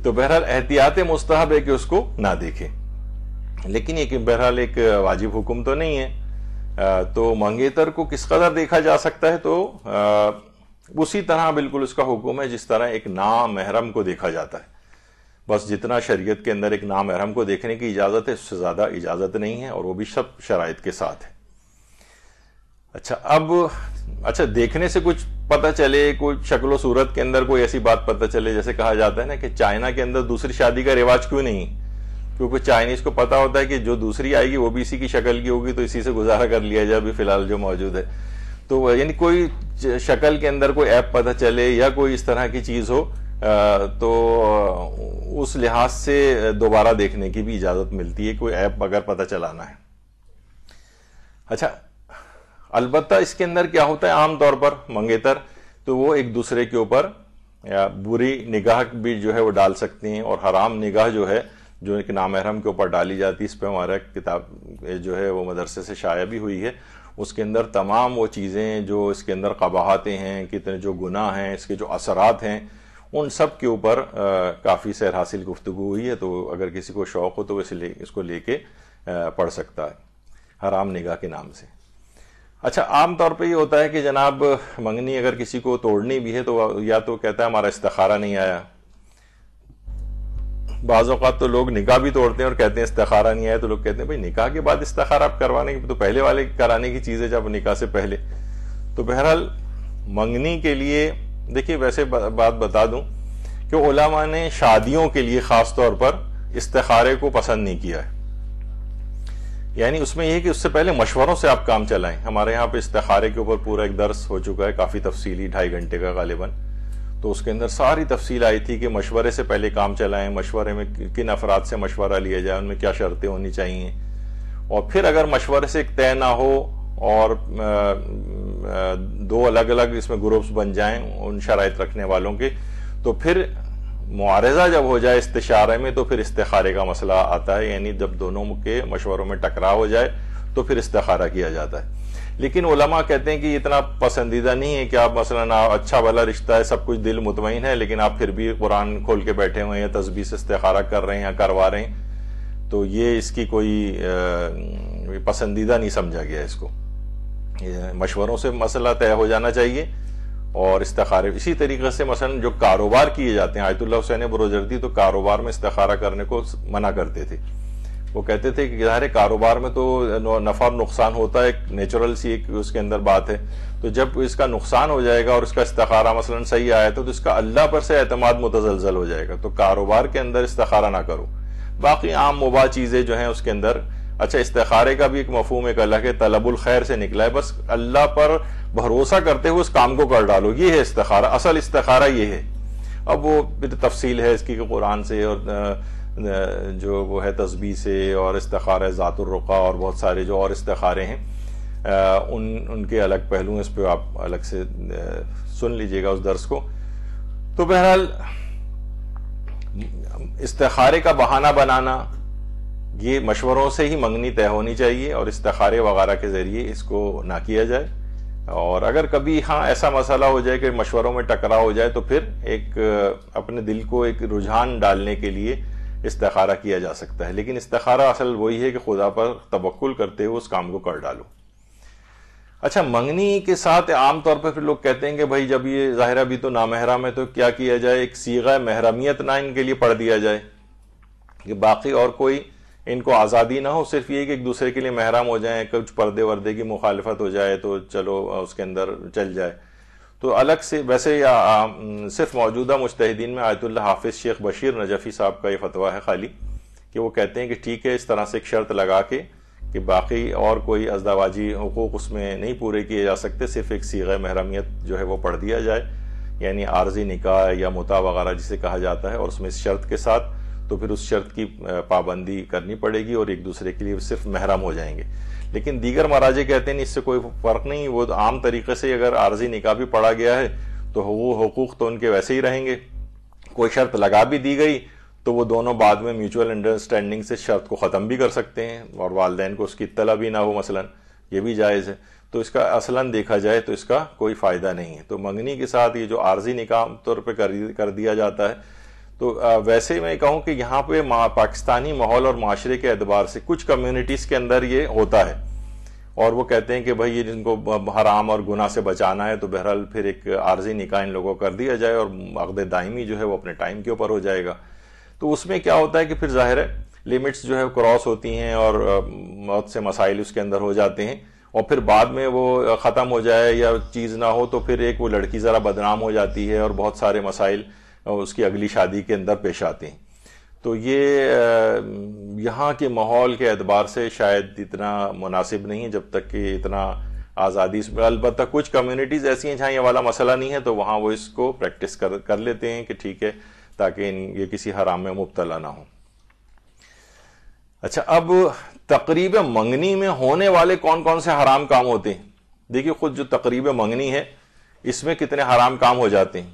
تو بہرحال احتیاط مستحب ہے کہ اس کو نہ دیکھے، لیکن یہ کہ بہرحال ایک واجب حکم تو نہیں ہے. تو منگیتر کو کس قدر دیکھا جا سکتا ہے؟ تو اسی طرح بالکل اس کا حکم ہے جس طرح ایک نامحرم کو دیکھا جاتا ہے. بس جتنا شریعت کے اندر ایک نامحرم کو دیکھنے کی اجازت ہے اس سے زیادہ اجازت نہیں ہے، اور وہ بھی سب شرائط کے ساتھ ہے. اچھا دیکھنے سے کچھ پتہ چلے، کوئی شکل و صورت کے اندر کوئی ایسی بات پتہ چلے، جیسے کہا جاتا ہے نا کہ چائنا کے اندر دوسری شادی کا رواج کیوں نہیں؟ کیونکہ چائنیز کو پتا ہوتا ہے کہ جو دوسری آئے گی وہ بھی اسی کی شکل کی ہوگی، تو اسی سے گزارا کر لیا جائے ابھی فی الحال جو موجود ہے. تو یعنی کوئی شکل کے اندر کوئی ایپ پتہ چلے یا کوئی اس طرح کی چیز ہو تو اس لحاظ سے دوبارہ دیکھنے کی بھی اجازت ملتی ہے، کوئی ایپ اگر پتہ چلانا ہے. اچھا البتہ اس کے اندر کیا ہوتا ہے عام طور پر منگیتر، تو وہ ایک دوسرے کے اوپر بری نگاہ بھی جو ہے وہ ڈال سکتے ہیں، اور حرام نگاہ جو ہے جو ایک نامحرم کے اوپر ڈالی جاتی ہے، اس پہ ہمارا کتاب جو ہے وہ مدرسے سے شائع بھی ہوئی ہے. اس کے اندر تمام وہ چیزیں جو اس کے اندر قباحتیں ہیں، کتنے جو گناہ ہیں، اس کے جو اثرات ہیں، ان سب کے اوپر کافی سیر حاصل گفتگو ہوئی ہے. تو اگر کسی کو شوق ہو تو اس کو لے کے پڑھ سکتا ہے حرام نگاہ کے نام سے. اچھا عام طور پہ یہ ہوتا ہے کہ جناب منگنی اگر کسی کو توڑنی بھی ہے تو یا تو کہتا ہے ہمارا استخارہ نہیں آیا. بعض اوقات تو لوگ نکاح بھی توڑتے ہیں اور کہتے ہیں استخارہ نہیں آیا، تو لوگ کہتے ہیں بھائی نکاح کے بعد استخارہ آپ کروانے کی تو پہلے والے کرانے کی چیز ہے جب نکاح سے پہلے. تو بہرحال منگنی کے لیے دیکھیے ویسے بات بتا دوں کہ علماء نے شادیوں کے لیے خاص طور پر استخارے کو پسند نہیں کیا ہے. یعنی اس میں یہ کہ اس سے پہلے مشوروں سے آپ کام چلائیں. ہمارے یہاں پہ استخارے کے اوپر پورا ایک درس ہو چکا ہے کافی تفصیلی، 2.5 گھنٹے کا غالباً. تو اس کے اندر ساری تفصیل آئی تھی کہ مشورے سے پہلے کام چلائیں، مشورے میں کن افراد سے مشورہ لیا جائے، ان میں کیا شرطیں ہونی چاہیے، اور پھر اگر مشورے سے ایک طے نہ ہو اور 2 الگ الگ اس میں گروپس بن جائیں ان شرائط رکھنے والوں کے، تو پھر معارضہ جب ہو جائے استشارے میں تو پھر استخارے کا مسئلہ آتا ہے. یعنی جب دونوں کے مشوروں میں ٹکراؤ ہو جائے تو پھر استخارہ کیا جاتا ہے. لیکن علماء کہتے ہیں کہ یہ اتنا پسندیدہ نہیں ہے کہ آپ مثلا اچھا بھلا رشتہ ہے، سب کچھ دل مطمئن ہے، لیکن آپ پھر بھی قرآن کھول کے بیٹھے ہوئے ہیں یا تسبیح سے استخارہ کر رہے ہیں یا کروا رہے ہیں، تو یہ اس کی کوئی پسندیدہ نہیں سمجھا گیا. اس کو مشوروں سے مسئلہ طے ہو جانا چاہیے اور استخارے. اسی طریقے سے مثلا جو کاروبار کیے جاتے ہیں، آیت اللہ حسین بروجردی تو کاروبار میں استخارہ کرنے کو منع کرتے تھے. وہ کہتے تھے کہ ظاہر کاروبار میں تو نفع اور نقصان ہوتا ہے، ایک نیچرل سی ایک اس کے اندر بات ہے. تو جب اس کا نقصان ہو جائے گا اور اس کا استخارہ مثلا صحیح آیا تو اس کا اللہ پر سے اعتماد متزلزل ہو جائے گا. تو کاروبار کے اندر استخارہ نہ کرو. باقی عام مباح چیزیں جو ہیں اس کے اندر، اچھا استخارے کا بھی ایک مفہوم ایک الگ ہے، طلب الخیر سے نکلا ہے. بس اللہ پر بھروسہ کرتے ہوئے اس کام کو کر ڈالو، یہ ہے استخارہ. اصل استخارہ یہ ہے. اب وہ تفصیل ہے اس کی کہ قرآن سے اور جو وہ ہے تسبیح سے، اور استخارہ ذات الرقا اور بہت سارے جو اور استخارے ہیں ان کے الگ پہلو ہیں. اس پہ آپ الگ سے سن لیجئے گا اس درس کو. تو بہرحال استخارے کا بہانہ بنانا، یہ مشوروں سے ہی منگنی طے ہونی چاہیے اور استخارے وغیرہ کے ذریعے اس کو نہ کیا جائے. اور اگر کبھی ایسا مسئلہ ہو جائے کہ مشوروں میں ٹکراؤ ہو جائے تو پھر ایک اپنے دل کو ایک رجحان ڈالنے کے لیے استخارہ کیا جا سکتا ہے، لیکن استخارہ اصل وہی ہے کہ خدا پر توکل کرتے ہوئے اس کام کو کر ڈالو۔ اچھا، منگنی کے ساتھ عام طور پر پھر لوگ کہتے ہیں کہ بھائی جب یہ ظاہرہ بھی تو نامحرم ہے تو کیا کیا جائے، ایک صیغہ محرمیت نہ ان کے لیے پڑھ دیا جائے کہ باقی اور کوئی ان کو آزادی نہ ہو، صرف یہ کہ ایک دوسرے کے لیے محرم ہو جائیں، کچھ پردے وردے کی مخالفت ہو جائے تو چلو اس کے اندر چل جائے۔ تو الگ سے ویسے صرف موجودہ مجتہدین میں آیت اللہ حافظ شیخ بشیر نجفی صاحب کا یہ فتویٰ ہے خالی، کہ وہ کہتے ہیں کہ ٹھیک ہے اس طرح سے ایک شرط لگا کے کہ باقی اور کوئی ازدواجی حقوق اس میں نہیں پورے کیے جا سکتے، صرف ایک صیغہ محرمیت جو ہے وہ پڑھ دیا جائے، یعنی عارضی نکاح یا متع وغیرہ جسے کہا جاتا ہے، اور اس میں اس شرط کے ساتھ تو پھر اس شرط کی پابندی کرنی پڑے گی اور ایک دوسرے کے لیے صرف محرم ہو جائیں گے۔ لیکن دیگر مراجع کہتے ہیں اس سے کوئی فرق نہیں، وہ عام طریقے سے اگر عارضی نکاح بھی پڑھا گیا ہے تو حقوق تو ان کے ویسے ہی رہیں گے، کوئی شرط لگا بھی دی گئی تو وہ دونوں بعد میں میوچول انڈرسٹینڈنگ سے شرط کو ختم بھی کر سکتے ہیں اور والدین کو اس کی اطلاع بھی نہ ہو مثلا، یہ بھی جائز ہے۔ تو اس کا اصلاً دیکھا جائے تو اس کا کوئی فائدہ نہیں ہے۔ تو منگنی کے ساتھ یہ جو عارضی نکاح طور پہ کر دیا جاتا ہے، تو ویسے میں کہوں کہ یہاں پہ پاکستانی ماحول اور معاشرے کے اعتبار سے کچھ کمیونٹیز کے اندر یہ ہوتا ہے، اور وہ کہتے ہیں کہ بھائی یہ جن کو حرام اور گناہ سے بچانا ہے تو بہرحال پھر ایک عارضی نکاح ان لوگوں کو کر دیا جائے اور عقد دائمی جو ہے وہ اپنے ٹائم کے اوپر ہو جائے گا۔ تو اس میں کیا ہوتا ہے کہ پھر ظاہر ہے لیمٹس جو ہے کراس ہوتی ہیں اور بہت سے مسائل اس کے اندر ہو جاتے ہیں، اور پھر بعد میں وہ ختم ہو جائے یا چیز نہ ہو تو پھر ایک وہ لڑکی ذرا بدنام ہو جاتی ہے اور بہت سارے مسائل اس کی اگلی شادی کے اندر پیش آتے ہیں۔ تو یہ یہاں کے ماحول کے اعتبار سے شاید اتنا مناسب نہیں ہے جب تک کہ اتنا آزادی، البتہ کچھ کمیونٹیز ایسی ہیں جہاں یہ والا مسئلہ نہیں ہے تو وہاں وہ اس کو پریکٹس کر لیتے ہیں کہ ٹھیک ہے تاکہ یہ کسی حرام میں مبتلا نہ ہو۔ اچھا، اب تقریب منگنی میں ہونے والے کون کون سے حرام کام ہوتے ہیں؟ دیکھیے خود جو تقریب منگنی ہے اس میں کتنے حرام کام ہو جاتے ہیں،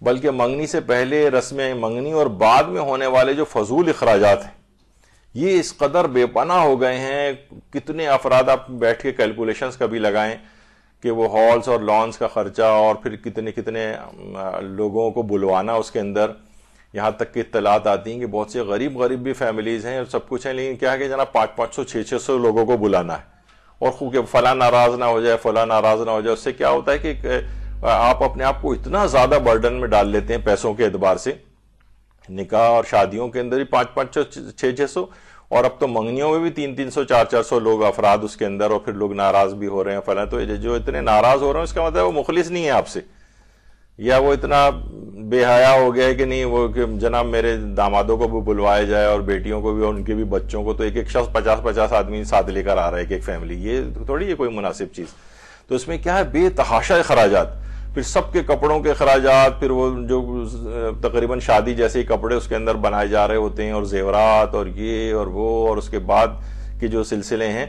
بلکہ منگنی سے پہلے رسم منگنی اور بعد میں ہونے والے جو فضول اخراجات ہیں یہ اس قدر بے پناہ ہو گئے ہیں۔ کتنے افراد آپ بیٹھ کے کیلکولیشنز کبھی لگائیں کہ وہ ہالز اور لانس کا خرچہ اور پھر کتنے لوگوں کو بلوانا اس کے اندر، یہاں تک کہ اطلاعات آتی ہیں کہ بہت سے غریب بھی فیملیز ہیں اور سب کچھ ہیں، لیکن کیا ہے کہ جناب 500 600 لوگوں کو بلانا ہے، اور خوب کہ فلاں ناراض نہ ہو جائے، فلاں ناراض نہ ہو جائے۔ اس سے کیا ہوتا ہے کہ آپ اپنے آپ کو اتنا زیادہ برڈن میں ڈال لیتے ہیں پیسوں کے اعتبار سے، نکاح اور شادیوں کے اندر ہی 500 600، اور اب تو منگنیوں میں بھی 300 400 لوگ افراد اس کے اندر، اور پھر لوگ ناراض بھی ہو رہے ہیں فلاں۔ تو جو اتنے ناراض ہو رہے ہیں اس کا مطلب وہ مخلص نہیں ہے آپ سے، یا وہ اتنا بے حیا ہو گیا ہے کہ نہیں وہ کہ جناب میرے دامادوں کو بھی بلوایا جائے اور بیٹیوں کو بھی اور ان کے بھی بچوں کو، تو ایک شخص 50 آدمی ساتھ لے کر آ رہا ہے ایک فیملی، یہ تھوڑی ہے کوئی مناسب چیز۔ تو اس میں کیا ہے بے تحاشا اخراجات، پھر سب کے کپڑوں کے اخراجات، پھر وہ جو تقریباً شادی جیسے ہی کپڑے اس کے اندر بنائے جا رہے ہوتے ہیں اور زیورات اور یہ اور وہ، اور اس کے بعد کے جو سلسلے ہیں،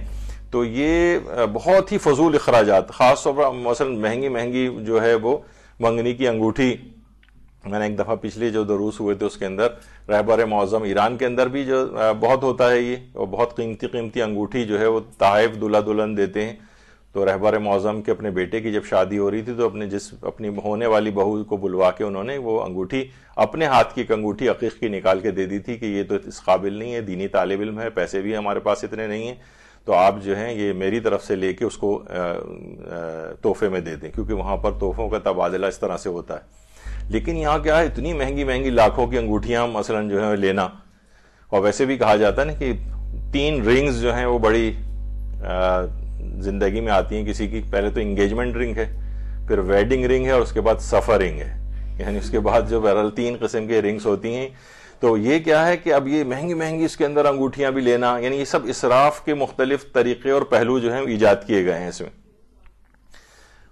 تو یہ بہت ہی فضول اخراجات، خاص طور پر مثلا مہنگی جو ہے وہ منگنی کی انگوٹھی۔ میں نے ایک دفعہ پچھلے جو دروس ہوئے تھے اس کے اندر رہبر معظم ایران کے اندر بھی جو بہت ہوتا ہے یہ، اور بہت قیمتی انگوٹھی جو ہے وہ تحائف دلہا دلہن دیتے ہیں۔ تو رہبر معظم کے اپنے بیٹے کی جب شادی ہو رہی تھی تو اپنی ہونے والی بہو کو بلوا کے انہوں نے وہ انگوٹھی، اپنے ہاتھ کی ایک انگوٹھی عقیق کی نکال کے دے دی تھی کہ یہ تو اس قابل نہیں ہے، دینی طالب علم ہے، پیسے بھی ہمارے پاس اتنے نہیں ہیں، تو آپ جو ہیں یہ میری طرف سے لے کے اس کو تحفے میں دے دیں، کیونکہ وہاں پر تحفوں کا تبادلہ اس طرح سے ہوتا ہے۔ لیکن یہاں کیا ہے اتنی مہنگی لاکھوں کی انگوٹھیاں مثلا جو ہے لینا، اور ویسے بھی کہا جاتا ہے نا کہ 3 رنگز جو ہیں وہ بڑی زندگی میں آتی ہیں کسی کی، پہلے تو انگیجمنٹ رنگ ہے، پھر ویڈنگ رنگ ہے، اور اس کے بعد سفر رنگ ہے، یعنی اس کے بعد جو بہرحال 3 قسم کے رنگز ہوتی ہیں۔ تو یہ کیا ہے کہ اب یہ مہنگی اس کے اندر انگوٹھیاں بھی لینا، یعنی یہ سب اسراف کے مختلف طریقے اور پہلو جو ہیں ایجاد کیے گئے ہیں اس میں۔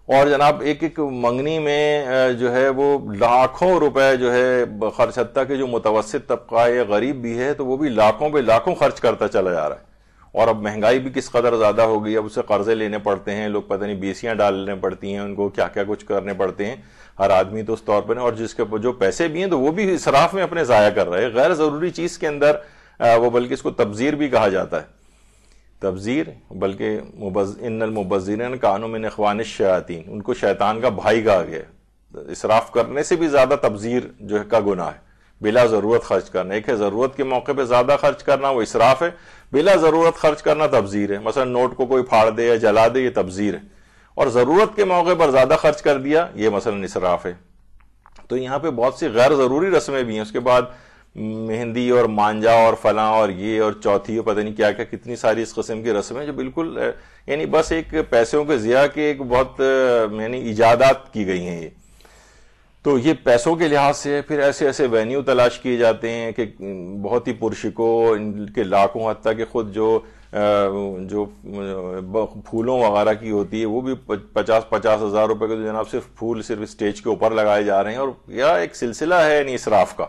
اور جناب ایک منگنی میں جو ہے وہ لاکھوں روپے جو ہے خرچ، حتیٰ کہ جو متوسط طبقہ ہے غریب بھی ہے تو وہ بھی لاکھوں پہ لاکھوں خرچ کرتا چلا جا رہا ہے۔ اور اب مہنگائی بھی کس قدر زیادہ ہو گئی، اب اسے قرضے لینے پڑتے ہیں، لوگ پتہ نہیں بیسیاں ڈالنے پڑتی ہیں ان کو، کیا کچھ کرنے پڑتے ہیں ہر آدمی تو اس طور پر، اور جس کے جو پیسے بھی ہیں تو وہ بھی اسراف میں اپنے ضائع کر رہے ہیں غیر ضروری چیز کے اندر، وہ بلکہ اس کو تبذیر بھی کہا جاتا ہے، تبذیر، بلکہ ان المبذرین کانوا من اخوان الشیاطین، ان کو شیطان کا بھائی کہا گیا۔ اسراف کرنے سے بھی زیادہ تبذیر جو ہے کا گناہ ہے، بلا ضرورت خرچ کرنا. ایک ہے ضرورت کے موقع پہ زیادہ خرچ کرنا، وہ اسراف ہے. بلا ضرورت خرچ کرنا تبذیر ہے. مثلا نوٹ کو کوئی پھاڑ دے یا جلا دے، یہ تبذیر ہے. اور ضرورت کے موقع پر زیادہ خرچ کر دیا، یہ مثلا اسراف ہے. تو یہاں پہ بہت سی غیر ضروری رسمیں بھی ہیں. اس کے بعد مہندی اور مانجا اور فلاں اور یہ اور چوتھی اور پتہ نہیں کیا کیا، کتنی ساری اس قسم کی رسمیں جو بالکل یعنی بس ایک پیسوں کے ضیاع کے ایک بہت یعنی ایجادات کی گئی ہیں. یہ تو یہ پیسوں کے لحاظ سے پھر ایسے ایسے وینیو تلاش کیے جاتے ہیں کہ بہت ہی پرشکو، ان کے لاکھوں، حتیٰ کہ خود جو پھولوں وغیرہ کی ہوتی ہے وہ بھی 50 ہزار روپے کے جناب صرف پھول صرف اسٹیج کے اوپر لگائے جا رہے ہیں. اور یہ ایک سلسلہ ہے یعنی اسراف کا.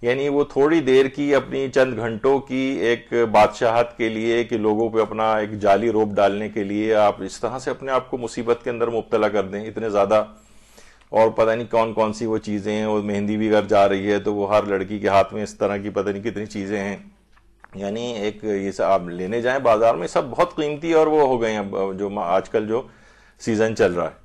یعنی وہ تھوڑی دیر کی اپنی چند گھنٹوں کی ایک بادشاہت کے لیے کہ لوگوں پہ اپنا ایک جعلی روپ ڈالنے کے لیے آپ اس طرح سے اپنے آپ کو مصیبت کے اندر مبتلا کر دیں اتنے زیادہ. اور پتہ نہیں کون کون سی وہ چیزیں ہیں. وہ مہندی بھی اگر جا رہی ہے تو وہ ہر لڑکی کے ہاتھ میں اس طرح کی پتہ نہیں کتنی چیزیں ہیں. یعنی ایک یہ سب آپ لینے جائیں بازار میں، سب بہت قیمتی اور وہ ہو گئے ہیں جو آج کل جو سیزن چل رہا ہے.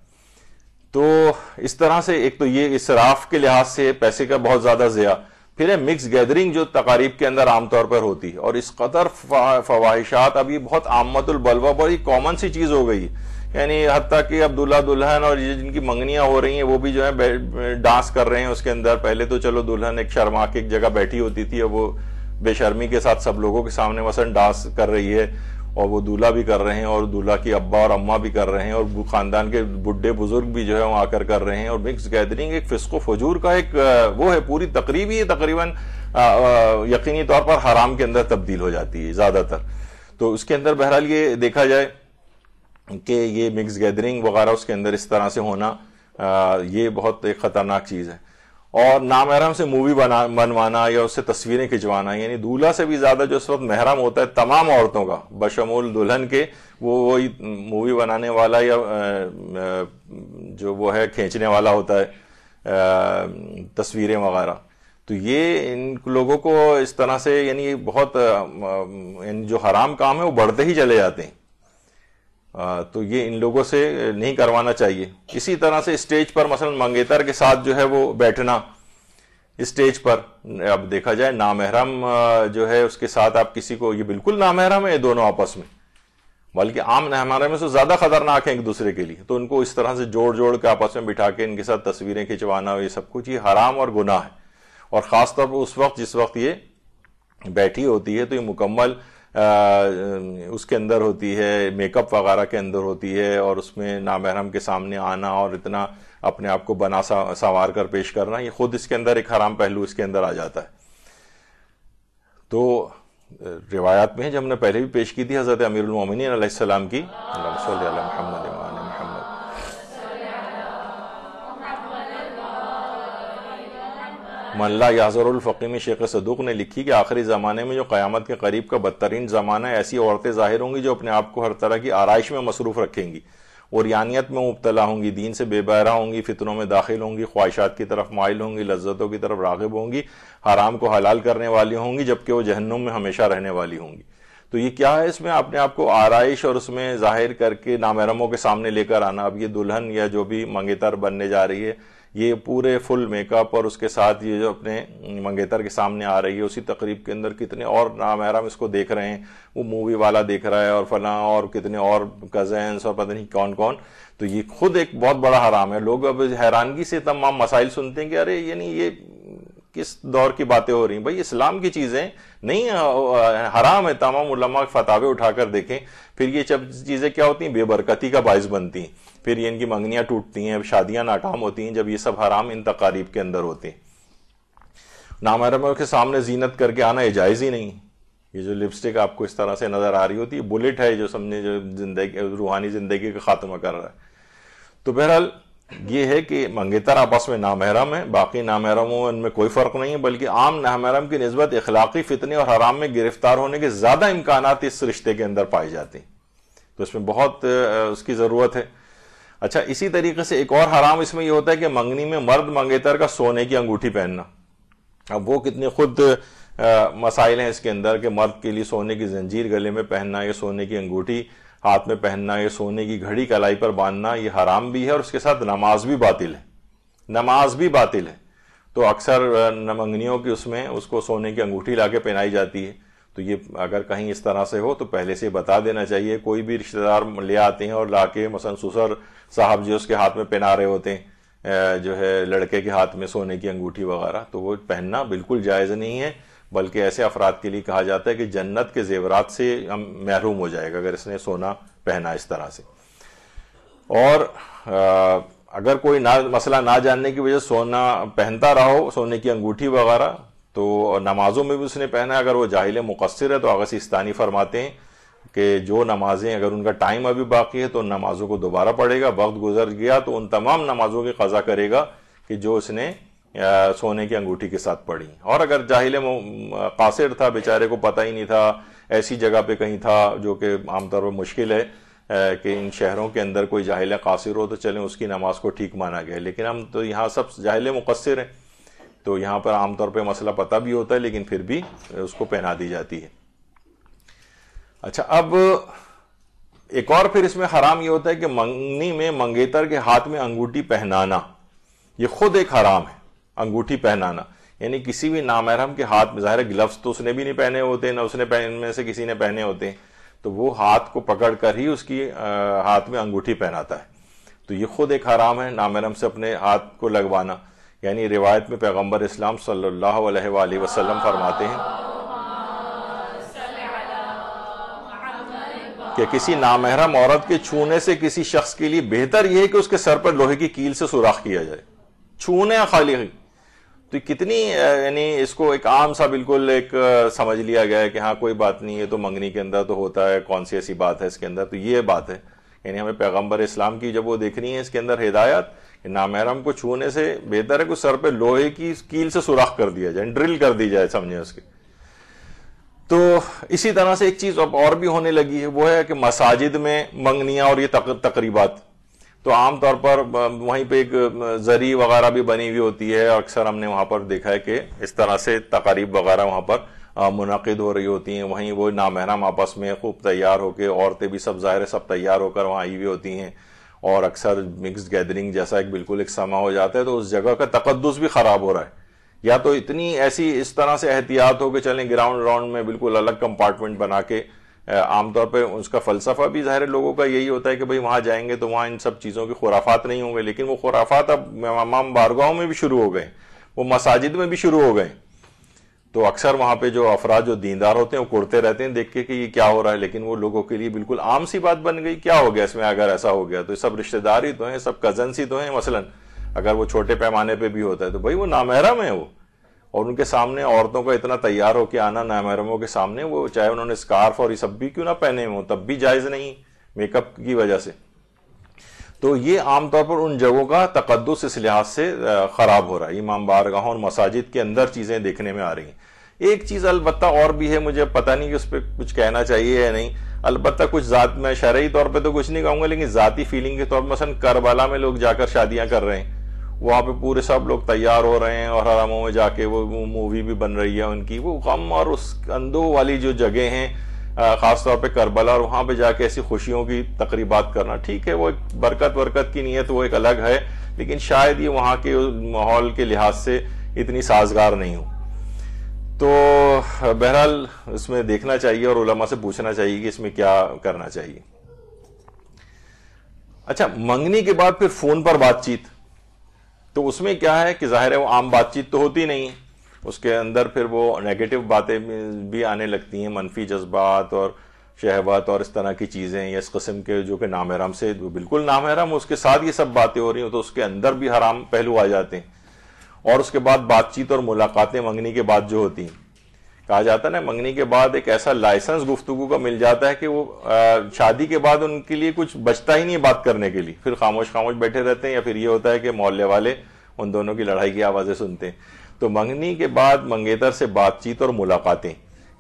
تو اس طرح سے ایک تو یہ اسراف کے لحاظ سے پیسے کا بہت زیادہ ضیاع. پھر ہے مکس گیدرنگ جو تقاریب کے اندر عام طور پر ہوتی ہے، اور اس قدر فواہشات اب یہ بہت عامت البلوہ، بڑی کامن سی چیز ہو گئی. یعنی حتیٰ کہ اب دلہا دلہن اور جن کی منگنیاں ہو رہی ہیں وہ بھی جو ہے ڈانس کر رہے ہیں اس کے اندر. پہلے تو چلو دلہن ایک شرما کے ایک جگہ بیٹھی ہوتی تھی، اب وہ بے شرمی کے ساتھ سب لوگوں کے سامنے مثلا ڈانس کر رہی ہے، اور وہ دولہا بھی کر رہے ہیں اور دولہا کی ابا اور اماں بھی کر رہے ہیں اور خاندان کے بڈھے بزرگ بھی جو ہے وہاں آ کر رہے ہیں. اور مکس گیدرنگ ایک فسق و فجور کا ایک وہ ہے، پوری تقریب ہی تقریباً یقینی طور پر حرام کے اندر تبدیل ہو جاتی ہے زیادہ تر. تو اس کے اندر بہرحال یہ دیکھا جائے کہ یہ مکس گیدرنگ وغیرہ اس کے اندر اس طرح سے ہونا یہ بہت ایک خطرناک چیز ہے. اور نامحرم سے مووی بنوانا یا اس سے تصویریں کھنچوانا، یعنی دولہا سے بھی زیادہ جو اس وقت محرم ہوتا ہے تمام عورتوں کا بشمول دلہن کے، وہی مووی بنانے والا یا جو وہ ہے کھینچنے والا ہوتا ہے تصویریں وغیرہ. تو یہ ان لوگوں کو اس طرح سے یعنی بہت یعنی جو حرام کام ہے وہ بڑھتے ہی چلے جاتے ہیں. تو یہ ان لوگوں سے نہیں کروانا چاہیے. اسی طرح سے اسٹیج پر مثلا منگیتر کے ساتھ جو ہے وہ بیٹھنا اسٹیج پر، اب دیکھا جائے نامحرم جو ہے اس کے ساتھ آپ کسی کو، یہ بالکل نامحرم ہے یہ دونوں آپس میں، بلکہ عام نامحرم میں سے زیادہ خطرناک ہے ایک دوسرے کے لیے. تو ان کو اس طرح سے جوڑ کے آپس میں بٹھا کے ان کے ساتھ تصویریں کھنچوانا، یہ سب کچھ یہ حرام اور گناہ ہے. اور خاص طور پر اس وقت جس وقت یہ بیٹھی ہوتی ہے تو یہ مکمل اس کے اندر ہوتی ہے، میک اپ وغیرہ کے اندر ہوتی ہے، اور اس میں نامحرم کے سامنے آنا اور اتنا اپنے آپ کو بنا سنوار کر پیش کرنا، یہ خود اس کے اندر ایک حرام پہلو اس کے اندر آ جاتا ہے. تو روایات میں ہے جو ہم نے پہلے بھی پیش کی تھی حضرت امیر المومنین علیہ السلام کی، اللہم صلی علی محمد و آل محمد. من لا یحضر الفقی میں شیخ صدوق نے لکھی کہ آخری زمانے میں جو قیامت کے قریب کا بدترین زمانہ ہے، ایسی عورتیں ظاہر ہوں گی جو اپنے آپ کو ہر طرح کی آرائش میں مصروف رکھیں گی، عریانیت میں مبتلا ہوں گی، دین سے بے بہرہ ہوں گی، فتنوں میں داخل ہوں گی، خواہشات کی طرف مائل ہوں گی، لذتوں کی طرف راغب ہوں گی، حرام کو حلال کرنے والی ہوں گی، جبکہ وہ جہنم میں ہمیشہ رہنے والی ہوں گی. تو یہ کیا ہے؟ اس میں اپنے آپ کو آرائش اور اس میں ظاہر کر کے نامحرموں کے سامنے لے کر آنا. اب یہ دلہن یا جو بھی منگیتر بننے جا رہی ہے یہ پورے فل میک اپ اور اس کے ساتھ یہ جو اپنے منگیتر کے سامنے آ رہی ہے، اسی تقریب کے اندر کتنے اور نامحرم اس کو دیکھ رہے ہیں، وہ مووی والا دیکھ رہا ہے اور فلاں اور کتنے اور کزنس اور پتہ نہیں کون کون. تو یہ خود ایک بہت بڑا حرام ہے. لوگ اب حیرانگی سے تمام مسائل سنتے ہیں کہ ارے یعنی یہ کس دور کی باتیں ہو رہی ہیں. بھائی اسلام کی چیزیں نہیں حرام ہے. تمام علماء فتاوے اٹھا کر دیکھیں، پھر یہ سب چیزیں کیا ہوتی ہیں؟ بے برکتی کا باعث بنتی ہیں، پھر یہ ان کی منگنیاں ٹوٹتی ہیں، شادیاں ناکام ہوتی ہیں جب یہ سب حرام ان تقاریب کے اندر ہوتے ہیں. نامحرموں کے سامنے زینت کر کے آنا یہ جائز ہی نہیں. یہ جو لپسٹک آپ کو اس طرح سے نظر آ رہی ہوتی ہے، بلٹ ہے جو سمجھے جو زندگی روحانی زندگی کا خاتمہ کر رہا ہے. تو بہرحال یہ ہے کہ منگیتر آپس میں نامحرم ہے، باقی نامحرموں ان میں کوئی فرق نہیں ہے، بلکہ عام نامحرم کی نسبت اخلاقی فتنے اور حرام میں گرفتار ہونے کے زیادہ امکانات اس رشتے کے اندر پائے جاتے ہیں. تو اس میں بہت اس کی ضرورت ہے. اچھا، اسی طریقے سے ایک اور حرام اس میں یہ ہوتا ہے کہ منگنی میں مرد منگیتر کا سونے کی انگوٹھی پہننا. اب وہ کتنے خود مسائل ہیں اس کے اندر کہ مرد کے لیے سونے کی زنجیر گلے میں پہننا، یا سونے کی انگوٹھی ہاتھ میں پہننا، یا سونے کی گھڑی کلائی پر باندھنا، یہ حرام بھی ہے اور اس کے ساتھ نماز بھی باطل ہے. نماز بھی باطل ہے. تو اکثر منگنیوں کی اس میں اس کو سونے کی انگوٹھی لا کے پہنائی جاتی ہے. تو یہ اگر کہیں اس طرح سے ہو تو پہلے سے بتا دینا چاہیے. کوئی بھی رشتہ دار لے آتے ہیں اور لا کے مثلا سسر صاحب جو اس کے ہاتھ میں پہنا رہے ہوتے ہیں جو ہے لڑکے کے ہاتھ میں سونے کی انگوٹھی وغیرہ, تو وہ پہننا بالکل جائز نہیں ہے, بلکہ ایسے افراد کے لیے کہا جاتا ہے کہ جنت کے زیورات سے محروم ہو جائے گا اگر اس نے سونا پہنا اس طرح سے. اور اگر کوئی مسئلہ نہ جاننے کی وجہ سے سونا پہنتا رہا ہو, سونے کی انگوٹھی وغیرہ, تو نمازوں میں بھی اس نے پہنا ہے. اگر وہ جاہل مقصر ہے تو آغا سیستانی فرماتے ہیں کہ جو نمازیں اگر ان کا ٹائم ابھی باقی ہے تو ان نمازوں کو دوبارہ پڑھے گا, وقت گزر گیا تو ان تمام نمازوں کی قضا کرے گا کہ جو اس نے سونے کی انگوٹھی کے ساتھ پڑھی. اور اگر جاہل قاصر تھا, بیچارے کو پتہ ہی نہیں تھا, ایسی جگہ پہ کہیں تھا جو کہ عام طور پر مشکل ہے کہ ان شہروں کے اندر کوئی جاہل قاصر ہو تو چلیں اس کی نماز کو ٹھیک مانا گیا, لیکن ہم تو یہاں سب جاہل مقصر ہیں, تو یہاں پر عام طور پہ مسئلہ پتہ بھی ہوتا ہے لیکن پھر بھی اس کو پہنا دی جاتی ہے. اچھا, اب ایک اور پھر اس میں حرام یہ ہوتا ہے کہ منگنی میں منگیتر کے ہاتھ میں انگوٹھی پہنانا, یہ خود ایک حرام ہے. انگوٹھی پہنانا یعنی کسی بھی نامحرم کے ہاتھ میں, ظاہر گلفز تو اس نے بھی نہیں پہنے ہوتے, نہ اس نے میں سے کسی نے پہنے ہوتے ہیں, تو وہ ہاتھ کو پکڑ کر ہی اس کی ہاتھ میں انگوٹھی پہناتا ہے. تو یہ خود ایک حرام ہے نامحرم سے اپنے ہاتھ کو لگوانا. یعنی روایت میں پیغمبر اسلام صلی اللہ علیہ وآلہ وسلم فرماتے ہیں کہ کسی نامحرم عورت کے چھونے سے کسی شخص کے لیے بہتر یہ ہے کہ اس کے سر پر لوہے کی کیل سے سوراخ کیا جائے. چھونے خالی, تو کتنی یعنی اس کو ایک عام سا بالکل ایک سمجھ لیا گیا ہے کہ ہاں کوئی بات نہیں ہے, تو منگنی کے اندر تو ہوتا ہے, کون سی ایسی بات ہے اس کے اندر. تو یہ بات ہے, یعنی ہمیں پیغمبر اسلام کی جب وہ دیکھنی ہے اس کے اندر ہدایت کہ نامحرم کو چھونے سے بہتر ہے کہ سر پہ لوہے کی کیل سے سوراخ کر دیا جائے, ڈرل کر دی جائے سمجھیں اس کے. تو اسی طرح سے ایک چیز اب اور بھی ہونے لگی ہے, وہ ہے کہ مساجد میں منگنیاں اور یہ تقریبات, تو عام طور پر وہیں پہ ایک زری وغیرہ بھی بنی ہوئی ہوتی ہے, اکثر ہم نے وہاں پر دیکھا ہے کہ اس طرح سے تقاریب وغیرہ وہاں پر منعقد ہو رہی ہوتی ہیں. وہیں وہ نامحرم آپس میں خوب تیار ہو کے, عورتیں بھی سب ظاہر سب تیار ہو کر وہاں آئی ہوئی ہوتی ہیں, اور اکثر مکسڈ گیدرنگ جیسا ایک بالکل ایک سما ہو جاتا ہے. تو اس جگہ کا تقدس بھی خراب ہو رہا ہے. یا تو اتنی ایسی اس طرح سے احتیاط ہو کہ چلیں گراؤنڈ میں بالکل الگ کمپارٹمنٹ بنا کے, عام طور پہ اس کا فلسفہ بھی ظاہر لوگوں کا یہی ہوتا ہے کہ بھئی وہاں جائیں گے تو وہاں ان سب چیزوں کی خرافات نہیں ہوں گے, لیکن وہ خرافات اب امام بارگاہوں میں بھی شروع ہو گئے, وہ مساجد میں بھی شروع ہو گئے. تو اکثر وہاں پہ جو افراد جو دیندار ہوتے ہیں وہ کوڑتے رہتے ہیں دیکھ کے کہ یہ کیا ہو رہا ہے, لیکن وہ لوگوں کے لیے بالکل عام سی بات بن گئی. کیا ہو گیا اس میں اگر ایسا ہو گیا؟ تو سب رشتہ دار ہی تو ہیں, سب کزنس ہی تو ہیں. مثلا اگر وہ چھوٹے پیمانے پہ بھی ہوتا ہے تو بھئی وہ نامحرم ہے وہ, اور ان کے سامنے عورتوں کا اتنا تیار ہو کے آنا نامحرموں کے سامنے, وہ چاہے انہوں نے اسکارف اور یہ سب بھی کیوں نہ پہنے ہوں تب بھی جائز نہیں میک اپ کی وجہ سے. تو یہ عام طور پر ان جگہوں کا تقدس اس لحاظ سے خراب ہو رہا ہے. امام بارگاہوں اور مساجد کے اندر چیزیں دیکھنے میں آ رہی ہیں. ایک چیز البتہ اور بھی ہے, مجھے پتہ نہیں کہ اس پہ کچھ کہنا چاہیے یا نہیں, البتہ کچھ ذات میں شرعی طور پہ تو کچھ نہیں کہوں گا, لیکن ذاتی فیلنگ کے طور پر مثلا کربلا میں لوگ جا کر شادیاں کر رہے ہیں, وہاں پہ پورے سب لوگ تیار ہو رہے ہیں اور حرموں میں جا کے وہ مووی بھی بن رہی ہے ان کی, وہ غم اور اس اندو والی جو جگہ ہیں خاص طور پہ کربلا, اور وہاں پہ جا کے ایسی خوشیوں کی تقریبات کرنا, ٹھیک ہے وہ ایک برکت کی نیت وہ ایک الگ ہے, لیکن شاید یہ وہاں کے ماحول کے لحاظ سے اتنی سازگار نہیں ہو. تو بہرحال اس میں دیکھنا چاہیے اور علماء سے پوچھنا چاہیے کہ اس میں کیا کرنا چاہیے. اچھا, منگنی کے بعد پھر فون پر بات چیت, تو اس میں کیا ہے کہ ظاہر ہے وہ عام بات چیت تو ہوتی نہیں, اس کے اندر پھر وہ نیگیٹو باتیں بھی آنے لگتی ہیں, منفی جذبات اور شہوات اور اس طرح کی چیزیں, یا اس قسم کے جو کہ نامحرم سے بالکل نامحرم اس کے ساتھ یہ سب باتیں ہو رہی ہیں, تو اس کے اندر بھی حرام پہلو آ جاتے ہیں. اور اس کے بعد بات چیت اور ملاقاتیں منگنی کے بعد جو ہوتی ہیں, کہا جاتا ہے نا منگنی کے بعد ایک ایسا لائسنس گفتگو کا مل جاتا ہے کہ وہ شادی کے بعد ان کے لیے کچھ بچتا ہی نہیں بات کرنے کے لیے, پھر خاموش بیٹھے رہتے ہیں, یا پھر یہ ہوتا ہے کہ محلے والے ان دونوں کی لڑائی کی آوازیں سنتے ہیں. تو منگنی کے بعد منگیتر سے بات چیت اور ملاقاتیں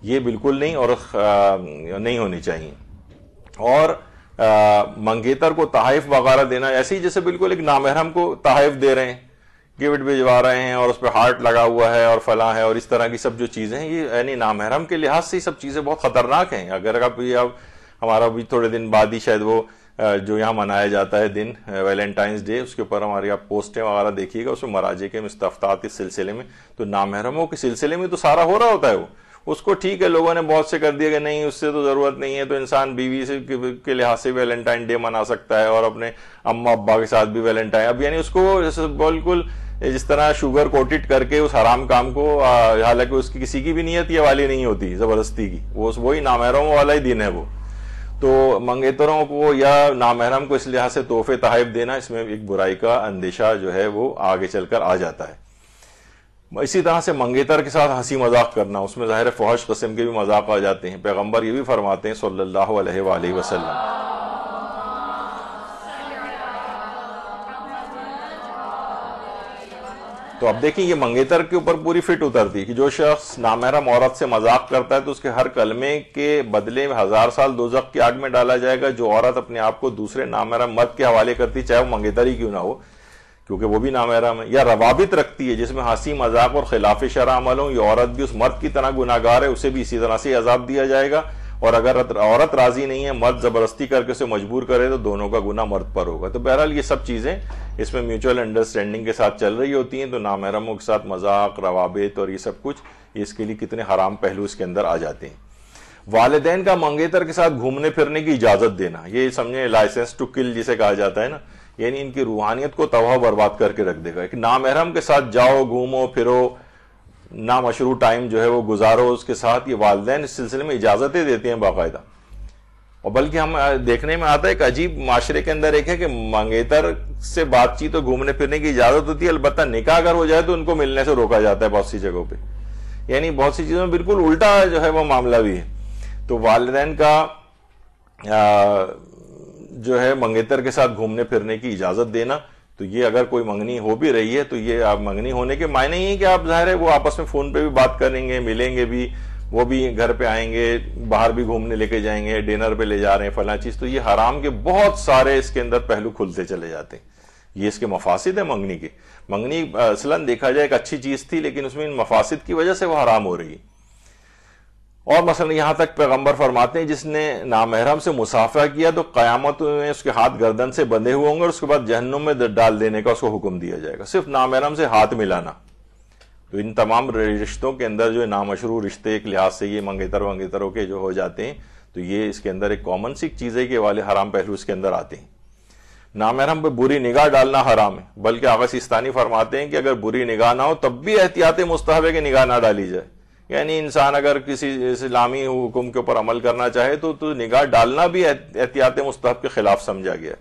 یہ بالکل نہیں اور نہیں ہونی چاہیے. اور منگیتر کو تحائف وغیرہ دینا ایسے ہی جیسے بالکل ایک نامحرم کو تحائف دے رہے ہیں, گفٹ بھجوا رہے ہیں اور اس پہ ہارٹ لگا ہوا ہے اور فلاں ہے, اور اس طرح کی سب جو چیزیں ہیں یہ یعنی نامحرم کے لحاظ سے یہ سب چیزیں بہت خطرناک ہیں. اگر آپ ہمارا ابھی تھوڑے دن بعد ہی شاید وہ جو یہاں منایا جاتا ہے دن ویلنٹائنس ڈے، اس کے اوپر ہماری آپ پوسٹیں وغیرہ دیکھیے گا، اس میں مراجع کے مستفتات کے سلسلے میں، تو نامحرموں کے سلسلے میں تو سارا ہو رہا ہوتا ہے وہ، اس کو ٹھیک ہے لوگوں نے بہت سے کر دیا کہ نہیں اس سے تو ضرورت نہیں ہے، تو انسان بیوی سے کے لحاظ سے ویلنٹائن ڈے منا سکتا ہے اور اپنے اماں ابا کے ساتھ بھی ویلنٹائن، اب یعنی اس کو بالکل جس طرح شوگر کوٹڈ کر کے اس حرام کام کو، حالانکہ اس کی کسی کی بھی نیت یہ والی نہیں ہوتی زبردستی کی، وہی نامحرموں والا ہی دن ہے وہ، تو منگیتروں کو یا نامحرم کو اس لحاظ سے تحفے تحائف دینا، اس میں ایک برائی کا اندیشہ جو ہے وہ آگے چل کر آ جاتا ہے۔ اسی طرح سے منگیتر کے ساتھ ہنسی مذاق کرنا، اس میں ظاہر فحش قسم کے بھی مذاق آ جاتے ہیں، پیغمبر یہ بھی فرماتے ہیں صلی اللہ علیہ وآلہ وسلم۔ تو اب دیکھیں یہ منگیتر کے اوپر پوری فٹ اترتی کہ جو شخص نامحرم عورت سے مذاق کرتا ہے تو اس کے ہر کلمے کے بدلے میں 1000 سال دوزخ کی آگ میں ڈالا جائے گا۔ جو عورت اپنے آپ کو دوسرے نامحرم مرد کے حوالے کرتی چاہے وہ منگیتر ہی کیوں نہ ہو، کیونکہ وہ بھی نامحرم ہے، یا روابط رکھتی ہے جس میں ہنسی مذاق اور خلاف شرع عمل ہوں، یہ عورت بھی اس مرد کی طرح گناہگار ہے، اسے بھی اسی طرح سے عذاب دیا جائے گا، اور اگر عورت راضی نہیں ہے، مرد زبردستی کر کے اسے مجبور کرے تو دونوں کا گناہ مرد پر ہوگا۔ تو بہرحال یہ سب چیزیں اس میں میوچل انڈرسٹینڈنگ کے ساتھ چل رہی ہوتی ہیں، تو نامحرموں کے ساتھ مذاق، روابط اور یہ سب کچھ، اس کے لیے کتنے حرام پہلو اس کے اندر آ جاتے ہیں۔ والدین کا منگیتر کے ساتھ گھومنے پھرنے کی اجازت دینا، یہ سمجھیں لائسنس ٹو کل جسے کہا جاتا ہے نا، یعنی ان کی روحانیت کو تباہ برباد کر کے رکھ دے گا۔ ایک نامحرم کے ساتھ جاؤ، گھومو پھرو، نامشروع ٹائم جو ہے وہ گزارو اس کے ساتھ، یہ والدین اس سلسلے میں اجازتیں دیتے ہیں باقاعدہ، اور بلکہ ہم دیکھنے میں آتا ہے ایک عجیب معاشرے کے اندر ایک ہے کہ منگیتر سے بات چیت اور گھومنے پھرنے کی اجازت ہوتی ہے، البتہ نکاح اگر ہو جائے تو ان کو ملنے سے روکا جاتا ہے بہت سی جگہوں پہ، یعنی بہت سی چیزوں میں بالکل الٹا جو ہے وہ معاملہ بھی ہے۔ تو والدین کا جو ہے منگیتر کے ساتھ گھومنے پھرنے کی اجازت دینا، تو یہ اگر کوئی منگنی ہو بھی رہی ہے تو یہ آپ منگنی ہونے کے معنی ہی ہے کہ آپ ظاہر ہے وہ آپس میں فون پہ بھی بات کریں گے، ملیں گے بھی، وہ بھی گھر پہ آئیں گے، باہر بھی گھومنے لے کے جائیں گے، ڈنر پہ لے جا رہے ہیں فلاں چیز، تو یہ حرام کے بہت سارے اس کے اندر پہلو کھلتے چلے جاتے ہیں۔ یہ اس کے مفاسد ہے منگنی کے۔ منگنی اصلاً دیکھا جائے ایک اچھی چیز تھی، لیکن اس میں ان مفاسد کی وجہ سے وہ حرام ہو رہی ہے۔ اور مثلا یہاں تک پیغمبر فرماتے ہیں جس نے نامحرم سے مصافحہ کیا تو قیامت میں اس کے ہاتھ گردن سے بندھے ہوئے ہوں گے، اور اس کے بعد جہنم میں ڈال دینے کا اس کو حکم دیا جائے گا، صرف نامحرم سے ہاتھ ملانا۔ تو ان تمام رشتوں کے اندر جو نامشروع رشتے ایک لحاظ سے یہ منگیتروں کے جو ہو جاتے ہیں، تو یہ اس کے اندر ایک کامن سی چیز ہے کہ والے حرام پہلو اس کے اندر آتے ہیں۔ نامحرم پہ بری نگاہ ڈالنا حرام ہے، بلکہ آغا سیستانی فرماتے ہیں کہ اگر بری نگاہ نہ ہو تب بھی احتیاط مستحب ہے کہ نگاہ نہ ڈالی جائے، یعنی انسان اگر کسی اسلامی حکم کے اوپر عمل کرنا چاہے تو نگاہ ڈالنا بھی احتیاط مستحب کے خلاف سمجھا گیا۔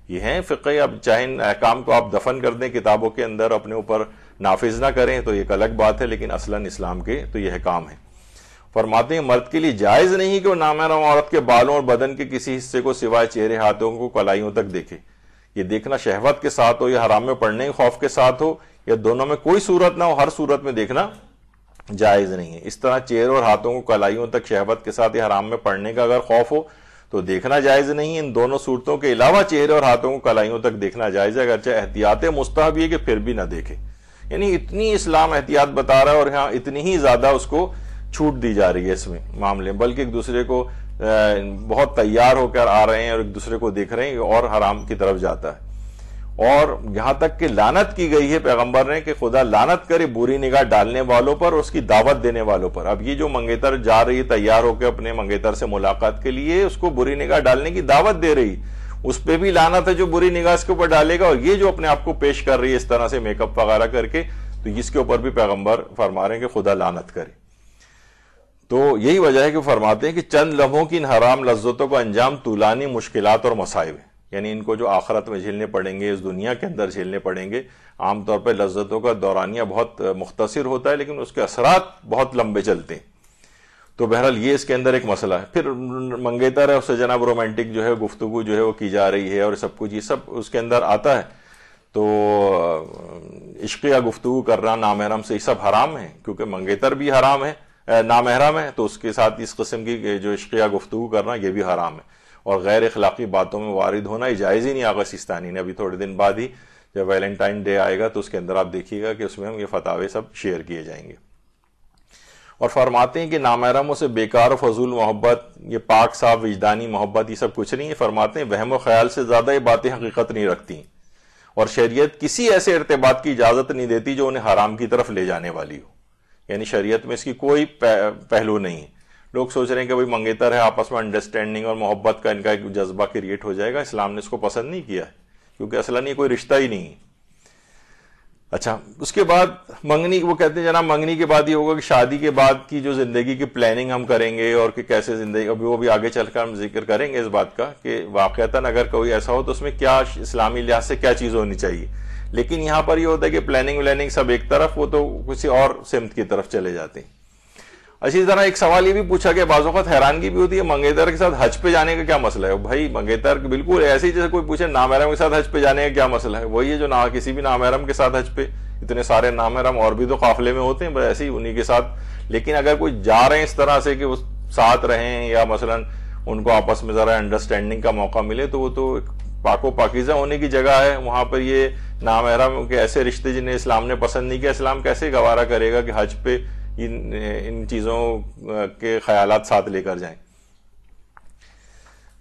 یہ ہیں فقہی، اب چاہے ان احکام کو آپ دفن کر دیں کتابوں کے اندر، اپنے اوپر نافذ نہ کریں تو ایک الگ بات ہے، لیکن اصلاً اسلام کے تو یہ احکام ہے۔ فرماتے ہیں مرد کے لیے جائز نہیں کہ وہ نامحرم عورت کے بالوں اور بدن کے کسی حصے کو سوائے چہرے، ہاتھوں کو کلائیوں تک دیکھے۔ یہ دیکھنا شہوت کے ساتھ ہو یا حرام میں پڑنے کے خوف کے ساتھ ہو، یا دونوں میں کوئی صورت نہ ہو، ہر صورت میں دیکھنا جائز نہیں ہے۔ اس طرح چہرے اور ہاتھوں کو کلائیوں تک شہوت کے ساتھ یا حرام میں پڑنے کا اگر خوف ہو تو دیکھنا جائز نہیں ہے۔ ان دونوں صورتوں کے علاوہ چہرے اور ہاتھوں کو کلائیوں تک دیکھنا جائز ہے، اگرچہ احتیاط مستحب یہ کہ پھر بھی نہ دیکھے۔ یعنی اتنی اسلام احتیاط بتا رہا ہے، اور یہاں اتنی ہی زیادہ اس کو چھوٹ دی جا رہی ہے اس میں معاملے، بلکہ ایک دوسرے کو بہت تیار ہو کر آ رہے ہیں اور ایک دوسرے کو دیکھ رہے ہیں، اور حرام کی طرف جاتا ہے۔ اور یہاں تک کہ لعنت کی گئی ہے پیغمبر نے کہ خدا لعنت کرے بری نگاہ ڈالنے والوں پر اور اس کی دعوت دینے والوں پر۔ اب یہ جو منگیتر جا رہی ہے تیار ہو کے اپنے منگیتر سے ملاقات کے لیے، اس کو بری نگاہ ڈالنے کی دعوت دے رہی، اس پہ بھی لعنت ہے جو بری نگاہ اس کے اوپر ڈالے گا، اور یہ جو اپنے آپ کو پیش کر رہی ہے اس طرح سے میک اپ وغیرہ کر کے، تو اس کے اوپر بھی پیغمبر فرما رہے ہیں کہ خدا لعنت کرے۔ تو یہی وجہ ہے کہ فرماتے ہیں کہ چند لمحوں کی ان حرام لذتوں کا انجام طولانی مشکلات اور مصائب ہے، یعنی ان کو جو آخرت میں جھیلنے پڑیں گے، اس دنیا کے اندر جھیلنے پڑیں گے۔ عام طور پہ لذتوں کا دورانیہ بہت مختصر ہوتا ہے، لیکن اس کے اثرات بہت لمبے چلتے ہیں۔ تو بہرحال یہ اس کے اندر ایک مسئلہ ہے۔ پھر منگیتر ہے، اس سے جناب رومانٹک جو ہے گفتگو جو ہے وہ کی جا رہی ہے، اور سب کچھ یہ سب اس کے اندر آتا ہے۔ تو عشقیہ گفتگو کرنا نامحرم سے یہ سب حرام ہے، کیونکہ منگیتر بھی حرام ہے، نامحرم ہے، تو اس کے ساتھ اس قسم کی جو عشقیہ گفتگو کرنا یہ بھی حرام ہے، اور غیر اخلاقی باتوں میں وارد ہونا یہ جائز ہی نہیں۔ آغا سیستانی نے ابھی تھوڑے دن بعد ہی جب ویلنٹائن ڈے آئے گا تو اس کے اندر آپ دیکھیے گا کہ اس میں ہم یہ فتاوے سب شیئر کیے جائیں گے۔ اور فرماتے ہیں کہ نامحرموں سے بیکار و فضول محبت، یہ پاک صاف وجدانی محبت، یہ سب کچھ نہیں ہے. فرماتے ہیں وہم و خیال سے زیادہ یہ باتیں حقیقت نہیں رکھتی، اور شریعت کسی ایسے ارتباط کی اجازت نہیں دیتی جو انہیں حرام کی طرف لے جانے والی ہو. یعنی شریعت میں اس کی کوئی پہلو نہیں ہے. لوگ سوچ رہے ہیں کہ بھئی منگیتر ہے، آپس میں انڈرسٹینڈنگ اور محبت کا ان کا ایک جذبہ کریٹ ہو جائے گا. اسلام نے اس کو پسند نہیں کیا ہے، کیونکہ اصلاً یہ کوئی رشتہ ہی نہیں ہے. اچھا، اس کے بعد منگنی، وہ کہتے ہیں جناب منگنی کے بعد یہ ہوگا کہ شادی کے بعد کی جو زندگی کی پلاننگ ہم کریں گے اور کہ کیسے زندگی، ابھی وہ بھی آگے چل کر ہم ذکر کریں گے اس بات کا کہ واقعتاً اگر کوئی ایسا ہو تو اس میں کیا اسلامی لحاظ سے کیا چیز ہونی چاہیے. لیکن یہاں پر یہ ہوتا ہے کہ پلاننگ سب ایک طرف، وہ تو کسی اور سمت کی طرف چلے جاتے ہیں. اسی طرح ایک سوال یہ بھی پوچھا کہ بعض اوقات حیرانگی بھی ہوتی ہے منگیتر کے ساتھ حج پہ جانے کا کیا مسئلہ ہے. بھائی منگیتر بالکل ایسے ہی جیسے کوئی پوچھے نامحرم کے ساتھ حج پہ جانے کا کیا مسئلہ ہے. وہی ہے جو کسی بھی نامحرم کے ساتھ حج پہ، اتنے سارے نامحرم اور بھی تو قافلے میں ہوتے ہیں، بس ایسے ہی انہی کے ساتھ. لیکن اگر کوئی جا رہے ہیں اس طرح سے کہ وہ ساتھ رہیں یا مثلا ان کو آپس میں ذرا انڈرسٹینڈنگ کا موقع ملے، تو وہ تو پاک و پاکیزہ ہونے کی جگہ ہے. وہاں پر یہ نامحرم کے ایسے رشتے جنہیں اسلام نے پسند نہیں کیا، اسلام کیسے گوارا کرے گا کہ حج پہ ان چیزوں کے خیالات ساتھ لے کر جائیں.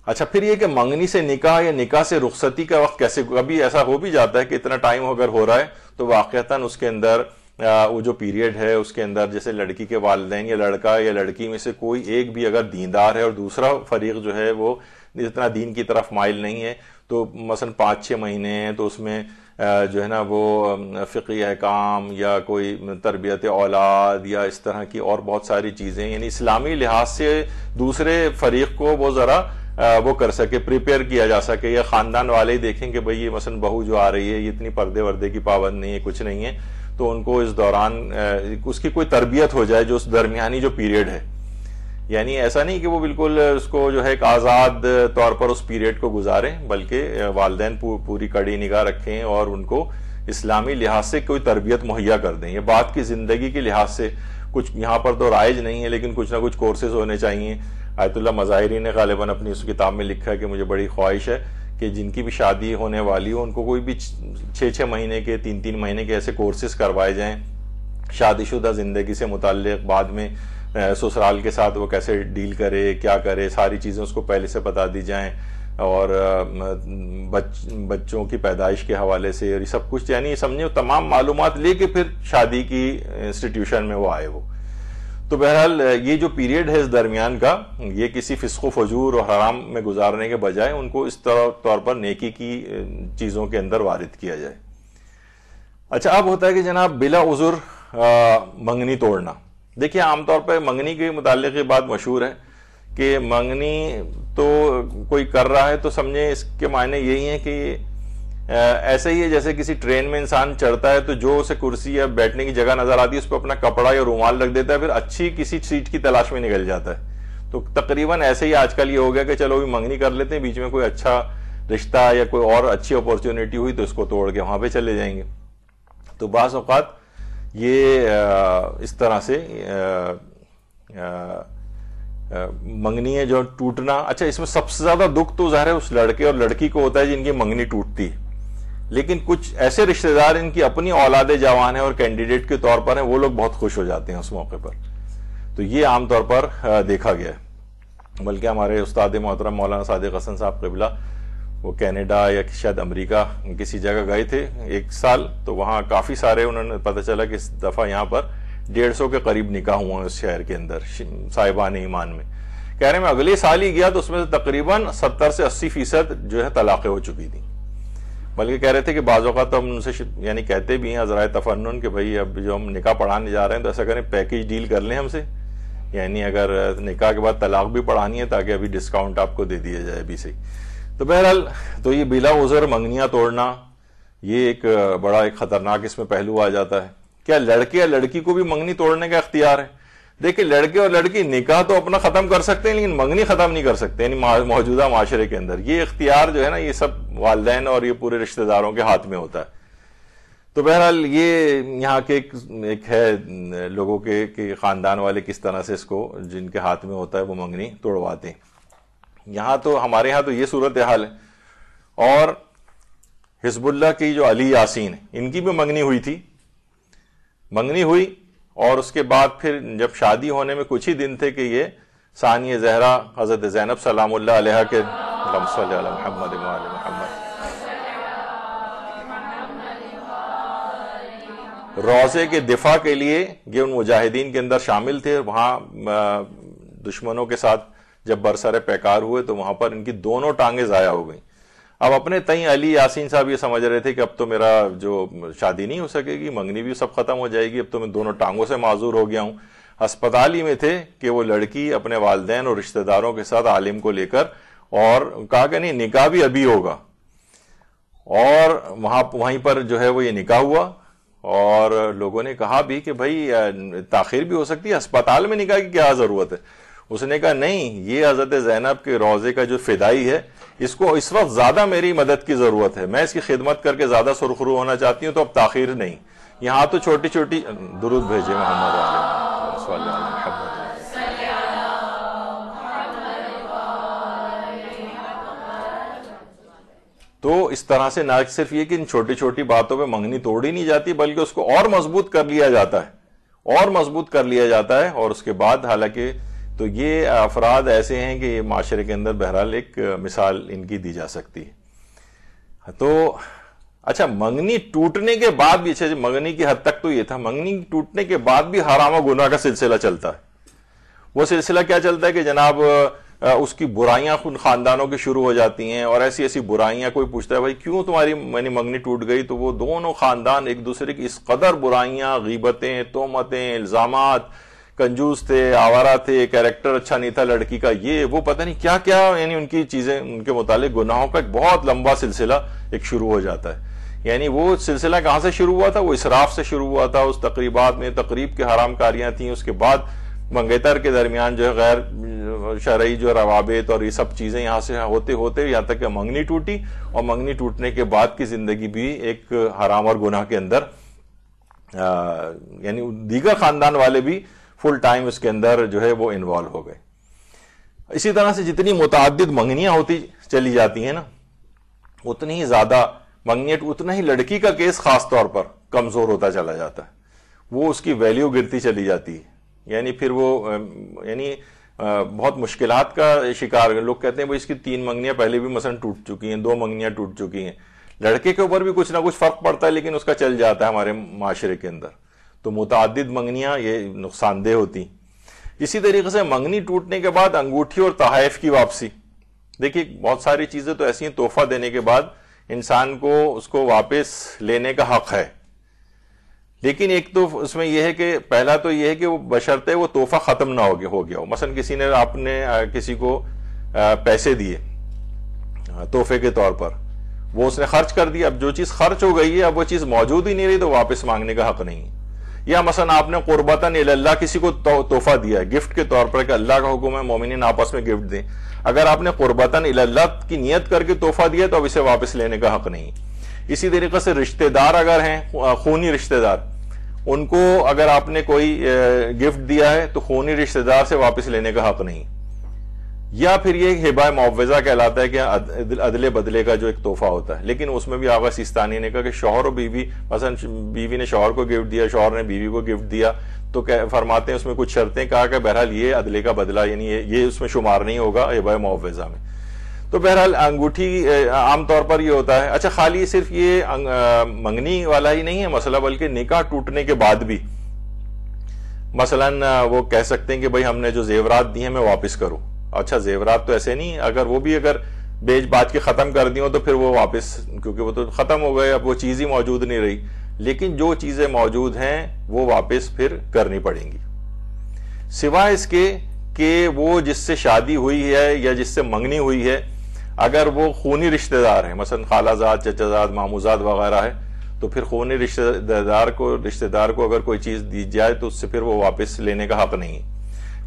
اچھا، پھر یہ کہ منگنی سے نکاح یا نکاح سے رخصتی کا وقت کیسے، ابھی ایسا ہو بھی جاتا ہے کہ اتنا ٹائم اگر ہو رہا ہے تو واقعتاً اس کے اندر وہ جو پیریڈ ہے اس کے اندر جیسے لڑکی کے والدین یا لڑکا یا لڑکی میں سے کوئی ایک بھی اگر دیندار ہے اور دوسرا فریق جو ہے وہ اتنا دین کی طرف مائل نہیں ہے، تو مثلا 5-6 مہینے ہیں تو اس میں جو ہے نا وہ فقہی احکام یا کوئی تربیت اولاد یا اس طرح کی اور بہت ساری چیزیں، یعنی اسلامی لحاظ سے دوسرے فریق کو وہ ذرا وہ کر سکے، پریپیئر کیا جا سکے. یا خاندان والے ہی دیکھیں کہ بھئی یہ مثلا بہو جو آ رہی ہے یہ اتنی پردے وردے کی پابند نہیں ہے، کچھ نہیں ہے، تو ان کو اس دوران اس کی کوئی تربیت ہو جائے جو اس درمیانی جو پیریڈ ہے. یعنی ایسا نہیں کہ وہ بالکل اس کو جو ہے ایک آزاد طور پر اس پیریڈ کو گزاریں، بلکہ والدین پوری کڑی نگاہ رکھیں اور ان کو اسلامی لحاظ سے کوئی تربیت مہیا کر دیں. یہ بات کی زندگی کے لحاظ سے کچھ یہاں پر تو رائج نہیں ہے، لیکن کچھ نہ کچھ کورسز ہونے چاہیے. آیت اللہ مظاہری نے غالباً اپنی اس کتاب میں لکھا ہے کہ مجھے بڑی خواہش ہے کہ جن کی بھی شادی ہونے والی ہو ان کو کوئی بھی 6 مہینے کے 3 مہینے کے ایسے کورسز کروائے جائیں شادی شدہ زندگی سے متعلق. بعد میں سسرال کے ساتھ وہ کیسے ڈیل کرے، کیا کرے، ساری چیزیں اس کو پہلے سے بتا دی جائیں، اور بچوں کی پیدائش کے حوالے سے اور یہ سب کچھ، یعنی سمجھے تمام معلومات لے کے پھر شادی کی انسٹیٹیوشن میں وہ آئے. وہ تو بہرحال یہ جو پیریڈ ہے اس درمیان کا، یہ کسی فسق و فجور اور حرام میں گزارنے کے بجائے ان کو اس طور پر نیکی کی چیزوں کے اندر وارد کیا جائے. اچھا، اب ہوتا ہے کہ جناب بلا عذر منگنی توڑنا. دیکھیے عام طور پر منگنی کے متعلق یہ بات مشہور ہے کہ منگنی تو کوئی کر رہا ہے تو سمجھیں اس کے معنی یہی ہیں کہ ایسے ہی ہے جیسے کسی ٹرین میں انسان چڑھتا ہے تو جو اسے کرسی یا بیٹھنے کی جگہ نظر آتی ہے اس پہ اپنا کپڑا یا رومال رکھ دیتا ہے، پھر اچھی کسی سیٹ کی تلاش میں نکل جاتا ہے. تو تقریباً ایسے ہی آج کل یہ ہو گیا کہ چلو بھی منگنی کر لیتے ہیں، بیچ میں کوئی اچھا رشتہ یا کوئی اور اچھی اپورچونیٹی ہوئی تو اس کو توڑ کے وہاں پہ چلے جائیں گے. تو بعض اوقات یہ اس طرح سے منگنی ہے جو ٹوٹنا. اچھا، اس میں سب سے زیادہ دکھ تو ظاہر ہے اس لڑکے اور لڑکی کو ہوتا ہے جن کی منگنی ٹوٹتی ہے، لیکن کچھ ایسے رشتہ دار ان کی اپنی اولاد جوان ہیں اور کینڈیڈیٹ کے طور پر ہیں، وہ لوگ بہت خوش ہو جاتے ہیں اس موقع پر. تو یہ عام طور پر دیکھا گیا ہے. بلکہ ہمارے استاد محترم مولانا صادق حسن صاحب قبلہ وہ کینیڈا یا شاید امریکہ کسی جگہ گئے تھے 1 سال، تو وہاں کافی سارے انہوں نے پتہ چلا کہ اس دفعہ یہاں پر 150 کے قریب نکاح ہوا ہے اس شہر کے اندر صاحبان ایمان میں. کہہ رہے ہیں میں اگلے سال ہی گیا تو اس میں سے تقریباً 70 سے 80% جو ہے طلاقیں ہو چکی تھیں. بلکہ کہہ رہے تھے کہ بعض اوقات ہم ان سے یعنی کہتے بھی ہیں عذرائے تفنن کہ بھائی اب جو ہم نکاح پڑھانے جا رہے ہیں تو ایسا کریں پیکیج ڈیل کر لیں ہم سے، یعنی اگر نکاح کے بعد طلاق بھی پڑھانی ہے تاکہ ابھی ڈسکاؤنٹ آپ کو دے دیا جائے ابھی سے. تو بہرحال تو یہ بلا عذر منگنیاں توڑنا یہ ایک بڑا ایک خطرناک اس میں پہلو آ جاتا ہے. کیا لڑکے یا لڑکی کو بھی منگنی توڑنے کا اختیار ہے؟ دیکھیں لڑکے اور لڑکی نکاح تو اپنا ختم کر سکتے ہیں لیکن منگنی ختم نہیں کر سسکتے، یعنی موجودہ معاشرے کے اندر یہ اختیار جو ہے نا یہ سب والدین اور یہ پورے رشتہ داروں کے ہاتھ میں ہوتا ہے. تو بہرحال یہ یہاں کے ایک ہے لوگوں کے خاندان والے کس طرح سے اس کو جن کے ہاتھ میں ہوتا ہے وہ منگنی توڑواتے ہیں. یہاں تو ہمارے یہاں تو یہ صورتحال ہے. اور حزب اللہ کی جو علی یاسین ان کی بھی منگنی ہوئی تھی، منگنی ہوئی اور اس کے بعد پھر جب شادی ہونے میں کچھ ہی دن تھے کہ یہ ثانی زہرا حضرت زینب سلام اللہ علیہا کے اللہم صلی علی محمد و آل محمد روضے کے دفاع کے لیے یہ ان مجاہدین کے اندر شامل تھے. وہاں دشمنوں کے ساتھ جب برسر پیکار ہوئے تو وہاں پر ان کی دونوں ٹانگیں ضائع ہو گئیں. اب اپنے تئیں علی یاسین صاحب یہ سمجھ رہے تھے کہ اب تو میرا جو شادی نہیں ہو سکے گی, منگنی بھی سب ختم ہو جائے گی, اب تو میں دونوں ٹانگوں سے معذور ہو گیا ہوں. ہسپتال ہی میں تھے کہ وہ لڑکی اپنے والدین اور رشتہ داروں کے ساتھ عالم کو لے کر, اور کہا کہ نہیں نکاح بھی ابھی ہوگا, اور وہیں پر جو ہے وہ یہ نکاح ہوا. اور لوگوں نے کہا بھی کہ بھائی تاخیر بھی ہو سکتی ہے, ہسپتال میں نکاح کی کیا ضرورت ہے. اس نے کہا نہیں, یہ حضرت زینب کے روضے کا جو فدائی ہے اس کو اس وقت زیادہ میری مدد کی ضرورت ہے, میں اس کی خدمت کر کے زیادہ سرخرو ہونا چاہتی ہوں, تو اب تاخیر نہیں. یہاں تو چھوٹی چھوٹی درود بھیجے محمد علیہ صلی اللہ علیہ وسلم. تو اس طرح سے نہ صرف یہ کہ ان چھوٹی چھوٹی باتوں پہ منگنی توڑی نہیں جاتی, بلکہ اس کو اور مضبوط کر لیا جاتا ہے, اور مضبوط کر لیا جاتا ہے. اور اس کے بعد حالانکہ تو یہ افراد ایسے ہیں کہ یہ معاشرے کے اندر بہرحال ایک مثال ان کی دی جا سکتی ہے. تو اچھا, منگنی ٹوٹنے کے بعد بھی, اچھا منگنی کی حد تک تو یہ تھا, منگنی ٹوٹنے کے بعد بھی حرام و گناہ کا سلسلہ چلتا ہے. وہ سلسلہ کیا چلتا ہے کہ جناب اس کی برائیاں خاندانوں کی شروع ہو جاتی ہیں, اور ایسی ایسی برائیاں, کوئی پوچھتا ہے بھائی کیوں تمہاری منگنی ٹوٹ گئی, تو وہ دونوں خاندان ایک دوسرے کی اس قدر برائیاں, غیبتیں, تہمتیں, الزامات, کنجوس تھے, آوارہ تھے, کیریکٹر اچھا نہیں تھا لڑکی کا, یہ وہ پتہ نہیں کیا کیا, یعنی ان کی چیزیں, ان کے متعلق گناہوں کا ایک بہت لمبا سلسلہ ایک شروع ہو جاتا ہے. یعنی وہ سلسلہ کہاں سے شروع ہوا تھا, وہ اسراف سے شروع ہوا تھا. اس تقریبات میں تقریب کے حرام کاریاں تھیں, اس کے بعد منگیتر کے درمیان جو ہے غیر شرعی جو روابط اور یہ سب چیزیں یہاں سے ہوتے ہوتے یہاں تک کہ منگنی ٹوٹی, اور منگنی ٹوٹنے کے بعد کی زندگی بھی ایک حرام اور گناہ کے اندر, یعنی دیگر خاندان والے بھی فل ٹائم اس کے اندر جو ہے وہ انوالو ہو گئے. اسی طرح سے جتنی متعدد منگنیاں ہوتی چلی جاتی ہیں نا, اتنی ہی زیادہ منگنیاں, اتنا ہی لڑکی کا کیس خاص طور پر کمزور ہوتا چلا جاتا ہے, وہ اس کی ویلیو گرتی چلی جاتی ہے. یعنی پھر وہ یعنی بہت مشکلات کا شکار. لوگ کہتے ہیں بھائی اس کی 3 منگنیاں پہلے بھی مثلا ٹوٹ چکی ہیں, 2 منگنیاں ٹوٹ چکی ہیں. لڑکے کے اوپر بھی کچھ نہ کچھ فرق پڑتا ہے, لیکن اس کا چل جاتا ہے ہمارے معاشرے کے اندر. تو متعدد منگنیاں یہ نقصان دہ ہوتی. اسی طریقے سے منگنی ٹوٹنے کے بعد انگوٹھی اور تحائف کی واپسی. دیکھیے بہت ساری چیزیں تو ایسی ہیں, تحفہ دینے کے بعد انسان کو اس کو واپس لینے کا حق ہے, لیکن ایک تو اس میں یہ ہے کہ پہلا تو یہ ہے کہ وہ بشرطے وہ تحفہ ختم نہ ہو گیا ہو. مثلا کسی نے, آپ نے کسی کو پیسے دیے تحفے کے طور پر, وہ اس نے خرچ کر دیا, اب جو چیز خرچ ہو گئی ہے اب وہ چیز موجود ہی نہیں رہی, تو واپس مانگنے کا حق نہیں ہے. یا مثلا آپ نے قربتاً اللہ کسی کو تحفہ دیا گفٹ کے طور پر کہ اللہ کا حکم ہے مومنین آپس میں گفٹ دیں, اگر آپ نے قربتاً اللہ کی نیت کر کے تحفہ دیا تو اب اسے واپس لینے کا حق نہیں. اسی طریقے سے رشتہ دار اگر ہیں, خونی رشتہ دار, ان کو اگر آپ نے کوئی گفٹ دیا ہے تو خونی رشتہ دار سے واپس لینے کا حق نہیں. یا پھر یہ ہبہ معوضہ کہلاتا ہے کہ عدل بدلے کا جو ایک تحفہ ہوتا ہے, لیکن اس میں بھی آغا سیستانی نے کہا کہ شوہر و بیوی, مثلا بیوی نے شوہر کو گفٹ دیا, شوہر نے بیوی کو گفٹ دیا, تو فرماتے ہیں اس میں کچھ شرطیں, کہا کہ بہرحال یہ عدلے کا بدلہ, یعنی یہ اس میں شمار نہیں ہوگا ہبہ معوضہ میں. تو بہرحال انگوٹھی عام طور پر یہ ہوتا ہے. اچھا, خالی صرف یہ منگنی والا ہی نہیں ہے مسئلہ, بلکہ نکاح ٹوٹنے کے بعد بھی مثلا وہ کہہ سکتے ہیں کہ بھائی ہم نے جو زیورات دی ہیں میں واپس کروں. اچھا, زیورات تو ایسے نہیں, اگر وہ بھی اگر بیچ بات کے ختم کر دی ہوں تو پھر وہ واپس, کیونکہ وہ تو ختم ہو گئے, اب وہ چیز ہی موجود نہیں رہی. لیکن جو چیزیں موجود ہیں وہ واپس پھر کرنی پڑیں گی, سوائے اس کے کہ وہ جس سے شادی ہوئی ہے یا جس سے منگنی ہوئی ہے اگر وہ خونی رشتہ دار ہیں, مثلا خالہ زاد, چچا زاد, مامو زاد وغیرہ ہے, تو پھر خونی رشتہ دار کو اگر کوئی چیز دی جائے تو اس سے پھر وہ واپس لینے کا حق نہیں.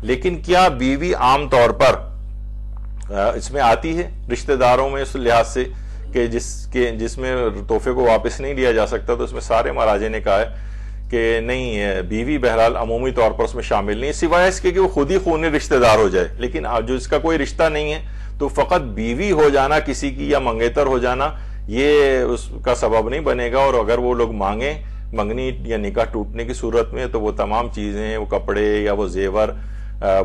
لیکن کیا بیوی عام طور پر اس میں آتی ہے رشتہ داروں میں اس لحاظ سے کہ جس میں تحفے کو واپس نہیں لیا جا سکتا, تو اس میں سارے مراجع نے کہا ہے کہ نہیں, بیوی بہرحال عمومی طور پر اس میں شامل نہیں, سوائے اس کے کہ وہ خود ہی خونی رشتہ دار ہو جائے. لیکن جو اس کا کوئی رشتہ نہیں ہے تو فقط بیوی ہو جانا کسی کی یا منگیتر ہو جانا یہ اس کا سبب نہیں بنے گا. اور اگر وہ لوگ مانگیں منگنی یا نکاح ٹوٹنے کی صورت میں تو وہ تمام چیزیں، وہ کپڑے یا وہ زیور،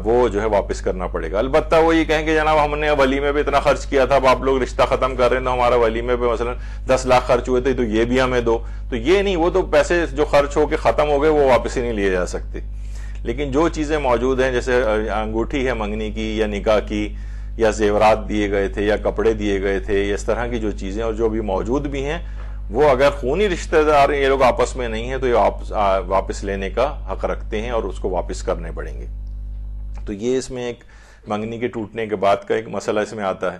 وہ جو ہے واپس کرنا پڑے گا. البتہ وہ یہ کہیں کہ جناب ہم نے ولیمے پہ اتنا خرچ کیا تھا، اب آپ لوگ رشتہ ختم کر رہے ہیں تو ہمارا ولیمے پہ مثلا 10 لاکھ خرچ ہوئے تھے تو یہ بھی ہمیں دو، تو یہ نہیں، وہ تو پیسے جو خرچ ہو کے ختم ہو گئے وہ واپس ہی نہیں لیے جا سکتے. لیکن جو چیزیں موجود ہیں جیسے انگوٹھی ہے منگنی کی یا نکاح کی، یا زیورات دیے گئے تھے یا کپڑے دیے گئے تھے، اس طرح کی جو چیزیں اور جو بھی موجود بھی ہیں، وہ اگر خونی رشتہ دار یہ لوگ آپس میں نہیں ہیں تو یہ واپس لینے کا حق رکھتے ہیں اور اس کو واپس کرنے پڑیں گے. تو یہ اس میں ایک منگنی کے ٹوٹنے کے بعد کا ایک مسئلہ اس میں آتا ہے.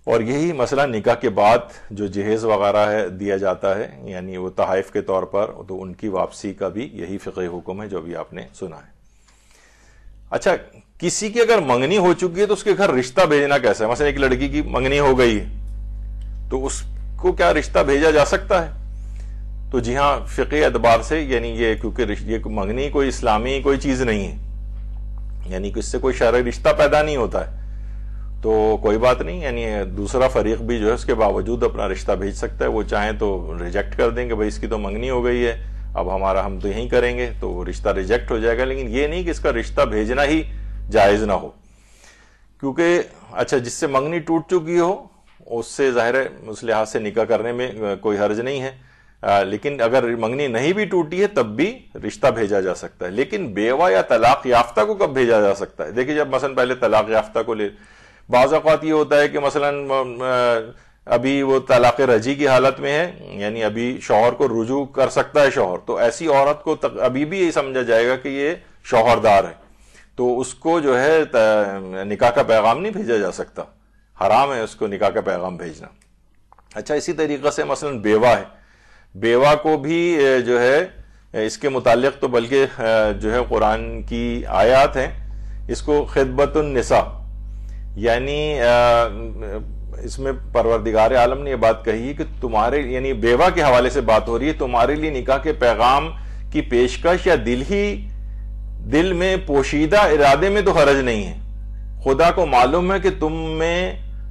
اور یہی مسئلہ نکاح کے بعد جو جہیز وغیرہ ہے دیا جاتا ہے، یعنی وہ تحائف کے طور پر، تو ان کی واپسی کا بھی یہی فقہی حکم ہے جو بھی آپ نے سنا ہے. اچھا، کسی کی اگر منگنی ہو چکی ہے تو اس کے گھر رشتہ بھیجنا کیسا ہے؟ مثلا ایک لڑکی کی منگنی ہو گئی تو اس کو کیا رشتہ بھیجا جا سکتا ہے؟ تو جی ہاں، فقہی اعتبار سے، یعنی یہ کیونکہ یہ منگنی کوئی اسلامی کوئی چیز نہیں ہے، یعنی کہ اس سے کوئی شرعی رشتہ پیدا نہیں ہوتا ہے، تو کوئی بات نہیں، یعنی دوسرا فریق بھی جو ہے اس کے باوجود اپنا رشتہ بھیج سکتا ہے. وہ چاہیں تو ریجیکٹ کر دیں کہ بھائی اس کی تو منگنی ہو گئی ہے، اب ہم تو یہیں کریں گے، تو وہ رشتہ ریجیکٹ ہو جائے گا. لیکن یہ نہیں کہ اس کا رشتہ بھیجنا ہی جائز نہ ہو، کیونکہ اچھا جس سے منگنی ٹوٹ چکی ہو اس سے ظاہر ہے اس لحاظ سے نکاح کرنے میں کوئی حرج نہیں ہے. لیکن اگر منگنی نہیں بھی ٹوٹی ہے تب بھی رشتہ بھیجا جا سکتا ہے. لیکن بیوہ یا طلاق یافتہ کو کب بھیجا جا سکتا ہے؟ دیکھیے، جب مثلا پہلے طلاق یافتہ کو بعض اوقات یہ ہوتا ہے کہ مثلا ابھی وہ طلاق رجعی کی حالت میں ہے، یعنی ابھی شوہر کو رجوع کر سکتا ہے شوہر، تو ایسی عورت کو ابھی بھی یہی سمجھا جائے گا کہ یہ شوہردار ہے، تو اس کو جو ہے نکاح کا پیغام نہیں بھیجا جا سکتا، حرام ہے اس کو نکاح کا پیغام بھیجنا. اچھا، اسی طریقے سے مثلا بیوہ ہے، بیوہ کو بھی جو ہے اس کے متعلق تو بلکہ جو ہے قرآن کی آیات ہیں، اس کو خطبۃ النساء، یعنی اس میں پروردگار عالم نے یہ بات کہی ہے کہ تمہارے، یعنی بیوہ کے حوالے سے بات ہو رہی ہے، تمہارے لیے نکاح کے پیغام کی پیشکش یا دل میں پوشیدہ ارادے میں تو حرج نہیں ہے. خدا کو معلوم ہے کہ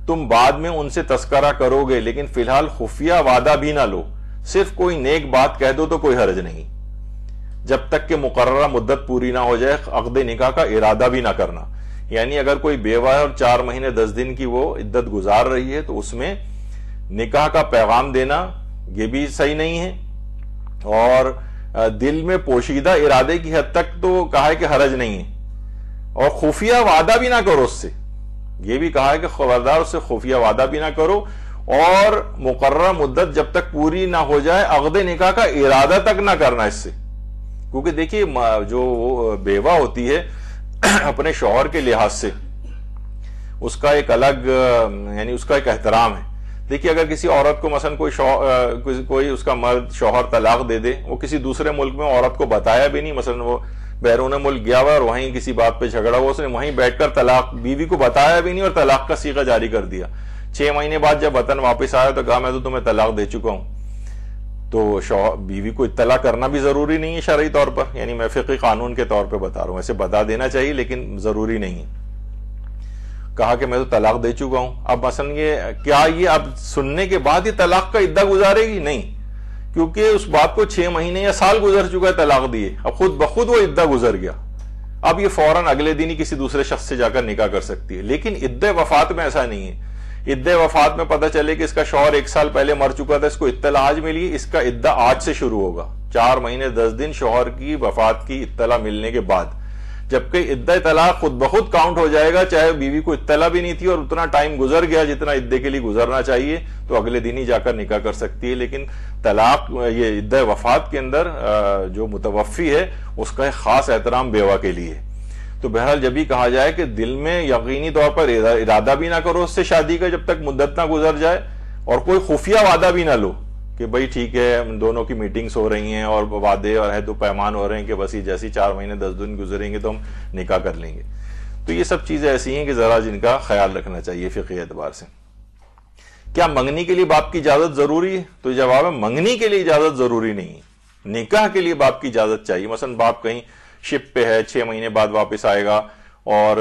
تم بعد میں ان سے تذکرہ کرو گے، لیکن فی الحال خفیہ وعدہ بھی نہ لو، صرف کوئی نیک بات کہہ دو تو کوئی حرج نہیں، جب تک کہ مقررہ مدت پوری نہ ہو جائے عقد نکاح کا ارادہ بھی نہ کرنا. یعنی اگر کوئی بیوہ ہے اور 4 مہینے 10 دن کی وہ عدت گزار رہی ہے تو اس میں نکاح کا پیغام دینا یہ بھی صحیح نہیں ہے، اور دل میں پوشیدہ ارادے کی حد تک تو کہا ہے کہ حرج نہیں ہے، اور خفیہ وعدہ بھی نہ کرو اس سے، یہ بھی کہا ہے کہ خبردار اس سے خفیہ وعدہ بھی نہ کرو، اور مقررہ مدت جب تک پوری نہ ہو جائے عقد نکاح کا ارادہ تک نہ کرنا اس سے. کیونکہ دیکھیے، جو بیوہ ہوتی ہے اپنے شوہر کے لحاظ سے اس کا ایک الگ، یعنی اس کا ایک احترام ہے. دیکھیے، اگر کسی عورت کو مثلا کوئی اس کا مرد شوہر طلاق دے دے، وہ کسی دوسرے ملک میں عورت کو بتایا بھی نہیں، مثلا وہ بیرون ملک گیا ہوا اور وہیں کسی بات پہ جھگڑا ہوا، اس نے وہیں بیٹھ کر طلاق، بیوی کو بتایا بھی نہیں اور طلاق کا صیغہ جاری کر دیا. 6 مہینے بعد جب وطن واپس آیا تو کہا میں تو تمہیں طلاق دے چکا ہوں. تو بیوی کو اطلاع کرنا بھی ضروری نہیں ہے شرعی طور پر، یعنی میں فقہی قانون کے طور پہ بتا رہا ہوں، ایسے بتا دینا چاہیے لیکن ضروری نہیں ہے. کہا کہ میں تو طلاق دے چکا ہوں. اب مثلا یہ اب سننے کے بعد یہ طلاق کا عدہ گزارے گی؟ نہیں، کیونکہ اس بات کو 6 مہینے یا سال گزر چکا ہے طلاق دیے، اب خود بخود وہ عدہ گزر گیا. اب یہ فوراً اگلے دن ہی کسی دوسرے شخص سے جا کر نکاح کر سکتی ہے. لیکن عدہ وفات میں ایسا نہیں ہے. عدہ وفات میں پتہ چلے کہ اس کا شوہر 1 سال پہلے مر چکا تھا، اس کو اطلاع آج ملی، اس کا عدہ آج سے شروع ہوگا، 4 مہینے 10 دن شوہر کی وفات کی اطلاع ملنے کے بعد. جبکہ عدہ طلاق خود بخود کاؤنٹ ہو جائے گا، چاہے بیوی کو اطلاع بھی نہیں تھی اور اتنا ٹائم گزر گیا جتنا عدے کے لیے گزرنا چاہیے، تو اگلے دن ہی جا کر نکاح کر سکتی ہے. لیکن طلاق، یہ عدہ وفات کے اندر جو متوفی ہے اس کا ایک خاص احترام بیوہ کے لیے. تو بہرحال جب بھی کہا جائے کہ دل میں یقینی طور پر ارادہ بھی نہ کرو اس سے شادی کا جب تک مدت نہ گزر جائے، اور کوئی خفیہ وعدہ بھی نہ لو کہ بھئی ٹھیک ہے ہم دونوں کی میٹنگز ہو رہی ہیں اور وعدے اور عہد و پیمان ہو رہے ہیں کہ بس یہ جیسی 4 مہینے 10 دن گزریں گے تو ہم نکاح کر لیں گے. تو یہ سب چیزیں ایسی ہیں کہ ذرا جن کا خیال رکھنا چاہیے فقہی اعتبار سے. کیا منگنی کے لیے باپ کی اجازت ضروری ہے؟ تو جواب ہے منگنی کے لیے اجازت ضروری نہیں ہے، نکاح کے لیے باپ کی اجازت چاہیے. مثلا باپ کہیں شپ پہ ہے، 6 مہینے بعد واپس آئے گا اور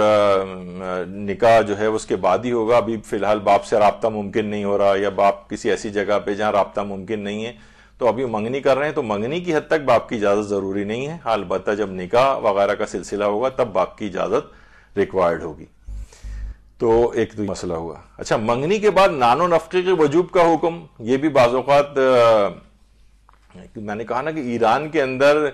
نکاح جو ہے اس کے بعد ہی ہوگا، ابھی فی الحال باپ سے رابطہ ممکن نہیں ہو رہا، یا باپ کسی ایسی جگہ پہ جہاں رابطہ ممکن نہیں ہے، تو ابھی منگنی کر رہے ہیں تو منگنی کی حد تک باپ کی اجازت ضروری نہیں ہے، البتہ جب نکاح وغیرہ کا سلسلہ ہوگا تب باپ کی اجازت ریکوائرڈ ہوگی۔ تو ایک تو مسئلہ ہوا۔ اچھا، منگنی کے بعد نان و نفقے کے وجوب کا حکم، یہ بھی بعض اوقات میں نے کہا نا کہ ایران کے اندر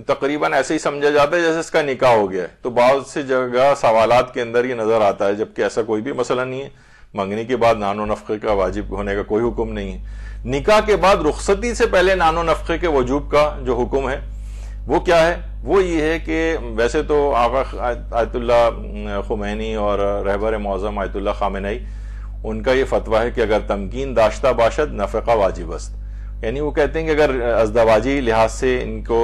تقریباً ایسے ہی سمجھا جاتا ہے جیسے اس کا نکاح ہو گیا ہے، تو بعض سے جگہ سوالات کے اندر یہ نظر آتا ہے، جبکہ ایسا کوئی بھی مسئلہ نہیں ہے۔ منگنی کے بعد نان و نفقے کا واجب ہونے کا کوئی حکم نہیں ہے۔ نکاح کے بعد رخصتی سے پہلے نان و نفقے کے وجوب کا جو حکم ہے وہ کیا ہے؟ وہ یہ ہے کہ ویسے تو آقا آیت اللہ خمینی اور رہبر معظم آیت اللہ خامنئی ان کا یہ فتویٰ ہے کہ اگر تمکین داشتہ باشد نفقہ واجب است، یعنی وہ کہتے ہیں کہ اگر ازدواجی لحاظ سے ان کو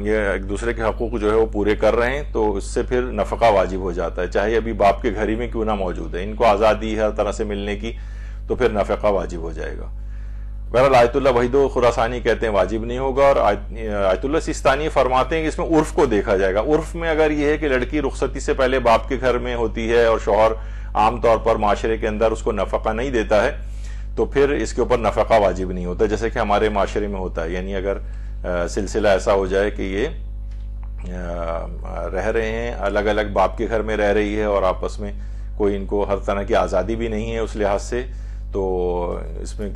یہ ایک دوسرے کے حقوق جو ہے وہ پورے کر رہے ہیں تو اس سے پھر نفقہ واجب ہو جاتا ہے، چاہے ابھی باپ کے گھر ہی میں کیوں نہ موجود ہے، ان کو آزادی ہے ہر طرح سے ملنے کی، تو پھر نفقہ واجب ہو جائے گا۔ بہرحال آیت اللہ وحید خراسانی کہتے ہیں واجب نہیں ہوگا، اور آیت اللہ سیستانی فرماتے ہیں کہ اس میں عرف کو دیکھا جائے گا۔ عرف میں اگر یہ ہے کہ لڑکی رخصتی سے پہلے باپ کے گھر میں ہوتی ہے اور شوہر عام طور پر معاشرے کے اندر اس کو نفقہ نہیں دیتا ہے تو پھر اس کے اوپر نفقہ واجب نہیں ہوتا، جیسے کہ ہمارے معاشرے میں ہوتا ہے۔ یعنی اگر سلسلہ ایسا ہو جائے کہ یہ رہ رہے ہیں الگ الگ، باپ کے گھر میں رہ رہی ہے اور آپس میں کوئی ان کو ہر طرح کی آزادی بھی نہیں ہے اس لحاظ سے، تو اس میں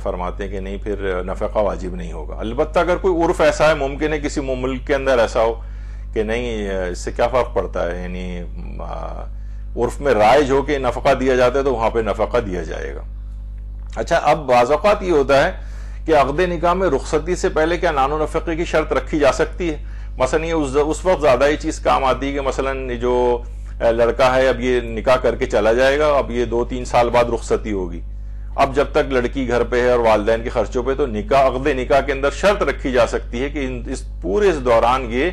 فرماتے ہیں کہ نہیں، پھر نفقہ واجب نہیں ہوگا۔ البتہ اگر کوئی عرف ایسا ہے، ممکن ہے کسی ملک کے اندر ایسا ہو کہ نہیں، اس سے کیا فرق پڑتا ہے، یعنی عرف میں رائج ہو کہ نفقہ دیا جاتا ہے تو وہاں پہ نفقہ دیا جائے گا۔ اچھا، اب بعض اوقات یہ ہوتا ہے کہ عقد نکاح میں رخصتی سے پہلے کیا نان و نفقے کی شرط رکھی جا سکتی ہے؟ مثلا یہ اس وقت زیادہ ہی چیز کام آتی ہے کہ مثلا جو لڑکا ہے اب یہ نکاح کر کے چلا جائے گا، اب یہ 2-3 سال بعد رخصتی ہوگی، اب جب تک لڑکی گھر پہ ہے اور والدین کے خرچوں پہ، تو عقد نکاح کے اندر شرط رکھی جا سکتی ہے کہ اس پورے دوران یہ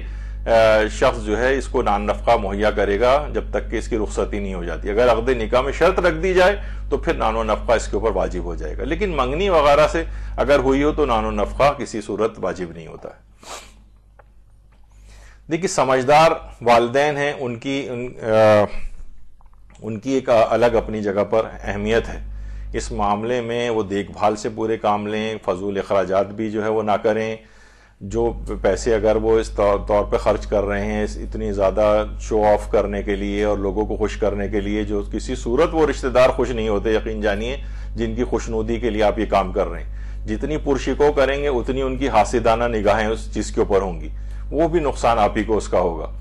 شخص جو ہے اس کو نان نفقہ مہیا کرے گا جب تک کہ اس کی رخصتی نہیں ہو جاتی۔ اگر عقد نکاح میں شرط رکھ دی جائے تو پھر نان و نفقہ اس کے اوپر واجب ہو جائے گا، لیکن منگنی وغیرہ سے اگر ہوئی ہو تو نان و نفقہ کسی صورت واجب نہیں ہوتا ہے۔ دیکھیے، سمجھدار والدین ہیں، ان کی ایک الگ اپنی جگہ پر اہمیت ہے۔ اس معاملے میں وہ دیکھ بھال سے پورے کام لیں، فضول اخراجات بھی جو ہے وہ نہ کریں، جو پیسے اگر وہ اس طور پہ خرچ کر رہے ہیں اتنی زیادہ شو آف کرنے کے لیے اور لوگوں کو خوش کرنے کے لیے، جو کسی صورت وہ رشتہ دار خوش نہیں ہوتے، یقین جانیے، جن کی خوشنودی کے لیے آپ یہ کام کر رہے ہیں، جتنی پرشکو کریں گے اتنی ان کی حاسدانہ نگاہیں اس چیز کے اوپر ہوں گی، وہ بھی نقصان آپ ہی کو اس کا ہوگا۔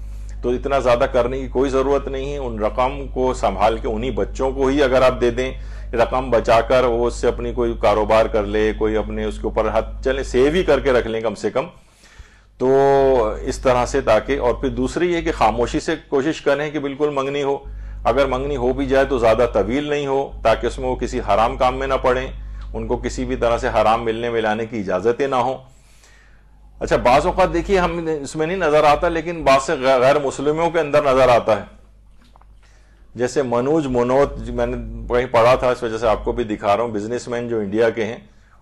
تو اتنا زیادہ کرنے کی کوئی ضرورت نہیں ہے۔ ان رقم کو سنبھال کے انہی بچوں کو ہی اگر آپ دے دیں، رقم بچا کر وہ اس سے اپنی کوئی کاروبار کر لے، کوئی اپنے اس کے اوپر چلے سیو ہی کر کے رکھ لیں کم سے کم، تو اس طرح سے، تاکہ، اور پھر دوسری یہ کہ خاموشی سے کوشش کریں کہ بالکل منگنی ہو، اگر منگنی ہو بھی جائے تو زیادہ طویل نہیں ہو تاکہ اس میں وہ کسی حرام کام میں نہ پڑیں، ان کو کسی بھی طرح سے حرام ملنے ملانے کی اجازتیں نہ ہوں۔ اچھا، بعض اوقات دیکھیے ہم اس میں نہیں نظر آتا لیکن بعض سے غیر مسلموں کے اندر نظر آتا ہے، جیسے منوج منوت، میں نے کہیں پڑھا تھا، اس وجہ سے آپ کو بھی دکھا رہا ہوں، بزنس مین جو انڈیا کے ہیں،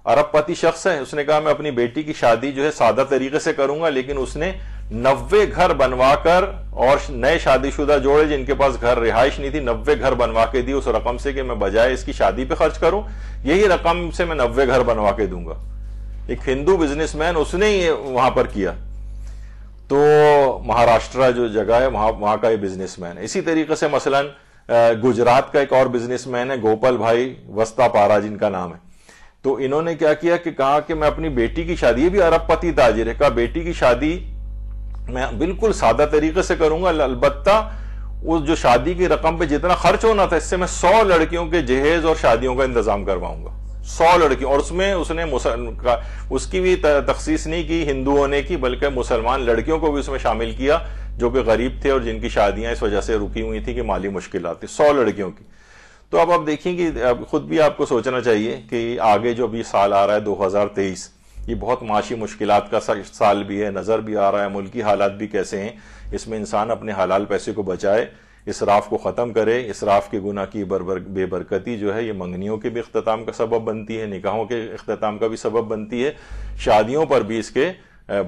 ارب پتی شخص ہے، اس نے کہا میں اپنی بیٹی کی شادی جو ہے سادہ طریقے سے کروں گا، لیکن اس نے 90 گھر بنوا کر، اور نئے شادی شدہ جوڑے جن کے پاس گھر رہائش نہیں تھی 90 گھر بنوا کے دی اس رقم سے، کہ میں بجائے اس کی شادی پہ خرچ کروں یہی رقم سے میں 90 گھر بنوا کے دوں گا۔ ایک ہندو بزنس مین، اس نے ہی وہاں پر کیا، تو مہاراشٹرا جو جگہ ہے وہاں کا یہ بزنس مین ہے۔ اسی طریقے سے مثلا گجرات کا ایک اور بزنس مین ہے، گوپال بھائی وستا پارا جن کا نام ہے، تو انہوں نے کیا کیا کہ کہا کہ میں اپنی بیٹی کی شادی، یہ بھی ارب پتی تاجر ہے، کہا بیٹی کی شادی میں بالکل سادہ طریقے سے کروں گا، البتہ اس جو شادی کی رقم پہ جتنا خرچ ہونا تھا اس سے میں 100 لڑکیوں کے جہیز اور شادیوں کا انتظام کرواؤں گا، 100 لڑکیوں، اور اس میں اس نے اس کی بھی تخصیص نہیں کی ہندو ہونے کی، بلکہ مسلمان لڑکیوں کو بھی اس میں شامل کیا جو کہ غریب تھے اور جن کی شادیاں اس وجہ سے رکی ہوئی تھی کہ مالی مشکلات تھی، 100 لڑکیوں کی۔ تو اب آپ دیکھیں کہ خود بھی آپ کو سوچنا چاہیے کہ آگے جو بھی سال آ رہا ہے 2023، یہ بہت معاشی مشکلات کا سال بھی ہے، نظر بھی آ رہا ہے ملکی حالات بھی کیسے ہیں، اس میں انسان اپنے حلال پیسے کو بچائے، اسراف کو ختم کرے۔ اسراف کے گناہ کی بے برکتی جو ہے یہ منگنیوں کے بھی اختتام کا سبب بنتی ہے، نکاحوں کے اختتام کا بھی سبب بنتی ہے، شادیوں پر بھی اس کے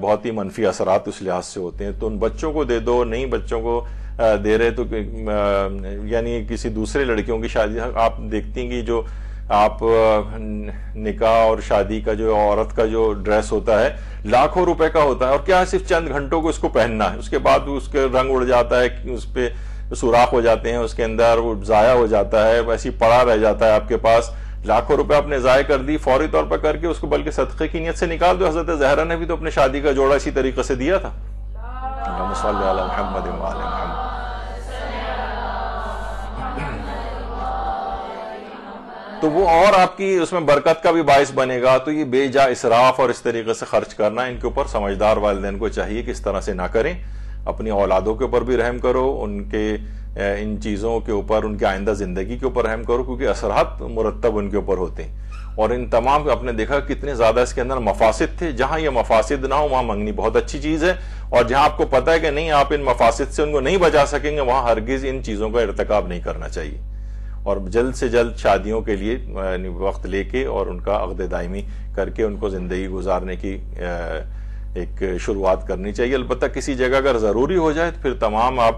بہت ہی منفی اثرات اس لحاظ سے ہوتے ہیں۔ تو ان بچوں کو دے دو، نہیں بچوں کو دے رہے تو یعنی کسی دوسرے لڑکیوں کی شادی، آپ دیکھتی ہیں کہ جو آپ نکاح اور شادی کا جو عورت کا جو ڈریس ہوتا ہے لاکھوں روپے کا ہوتا ہے، اور کیا صرف چند گھنٹوں کو اس کو پہننا ہے، اس کے بعد اس کے رنگ اڑ جاتا ہے، اس پہ سوراخ ہو جاتے ہیں، اس کے اندر وہ ضائع ہو جاتا ہے، ویسے ہی پڑا رہ جاتا ہے آپ کے پاس. لاکھوں روپے آپ نے ضائع کر دی فوری طور پر کر کے، اس کو بلکہ صدقے کی نیت سے نکال دو. حضرت زہرا نے بھی تو اپنے شادی کا جوڑا اسی طریقے سے دیا تھا. اللہم صلی علی محمد وعلی محمد. تو وہ اور آپ کی اس میں برکت کا بھی باعث بنے گا. تو یہ بے جا اسراف اور اس طریقے سے خرچ کرنا، ان کے اوپر سمجھدار والدین کو چاہیے کہ اس طرح سے نہ کریں. اپنی اولادوں کے اوپر بھی رحم کرو، ان کے ان چیزوں کے اوپر، ان کی آئندہ زندگی کے اوپر رحم کرو، کیونکہ اثرات مرتب ان کے اوپر ہوتے ہیں. اور ان تمام آپ نے دیکھا کتنے زیادہ اس کے اندر مفاسد تھے. جہاں یہ مفاسد نہ ہو وہاں منگنی بہت اچھی چیز ہے، اور جہاں آپ کو پتہ ہے کہ نہیں آپ ان مفاسد سے ان کو نہیں بچا سکیں گے، وہاں ہرگز ان چیزوں کا ارتکاب نہیں کرنا چاہیے. اور جلد سے جلد شادیوں کے لیے وقت لے کے اور ان کا عقد دائمی کر کے ان کو زندگی گزارنے کی ایک شروعات کرنی چاہیے. البتہ کسی جگہ اگر ضروری ہو جائے تو پھر تمام آپ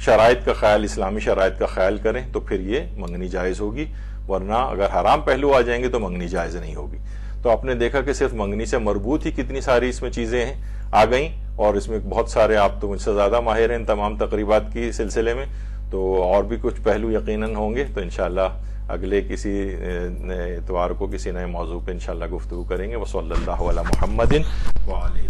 شرائط کا خیال، اسلامی شرائط کا خیال کریں تو پھر یہ منگنی جائز ہوگی، ورنہ اگر حرام پہلو آ جائیں گے تو منگنی جائز نہیں ہوگی. تو آپ نے دیکھا کہ صرف منگنی سے مربوط ہی کتنی ساری اس میں چیزیں ہیں آ گئیں، اور اس میں بہت سارے، آپ تو مجھ سے زیادہ ماہر ہیں ان تمام تقریبات کی سلسلے میں، تو اور بھی کچھ پہلو یقیناً ہوں گے. تو انشاءاللہ اگلے کسی اتوار کو کسی نئے موضوع پہ انشاءاللہ گفتگو کریں گے. وصلی اللہ علی محمد وعلیہ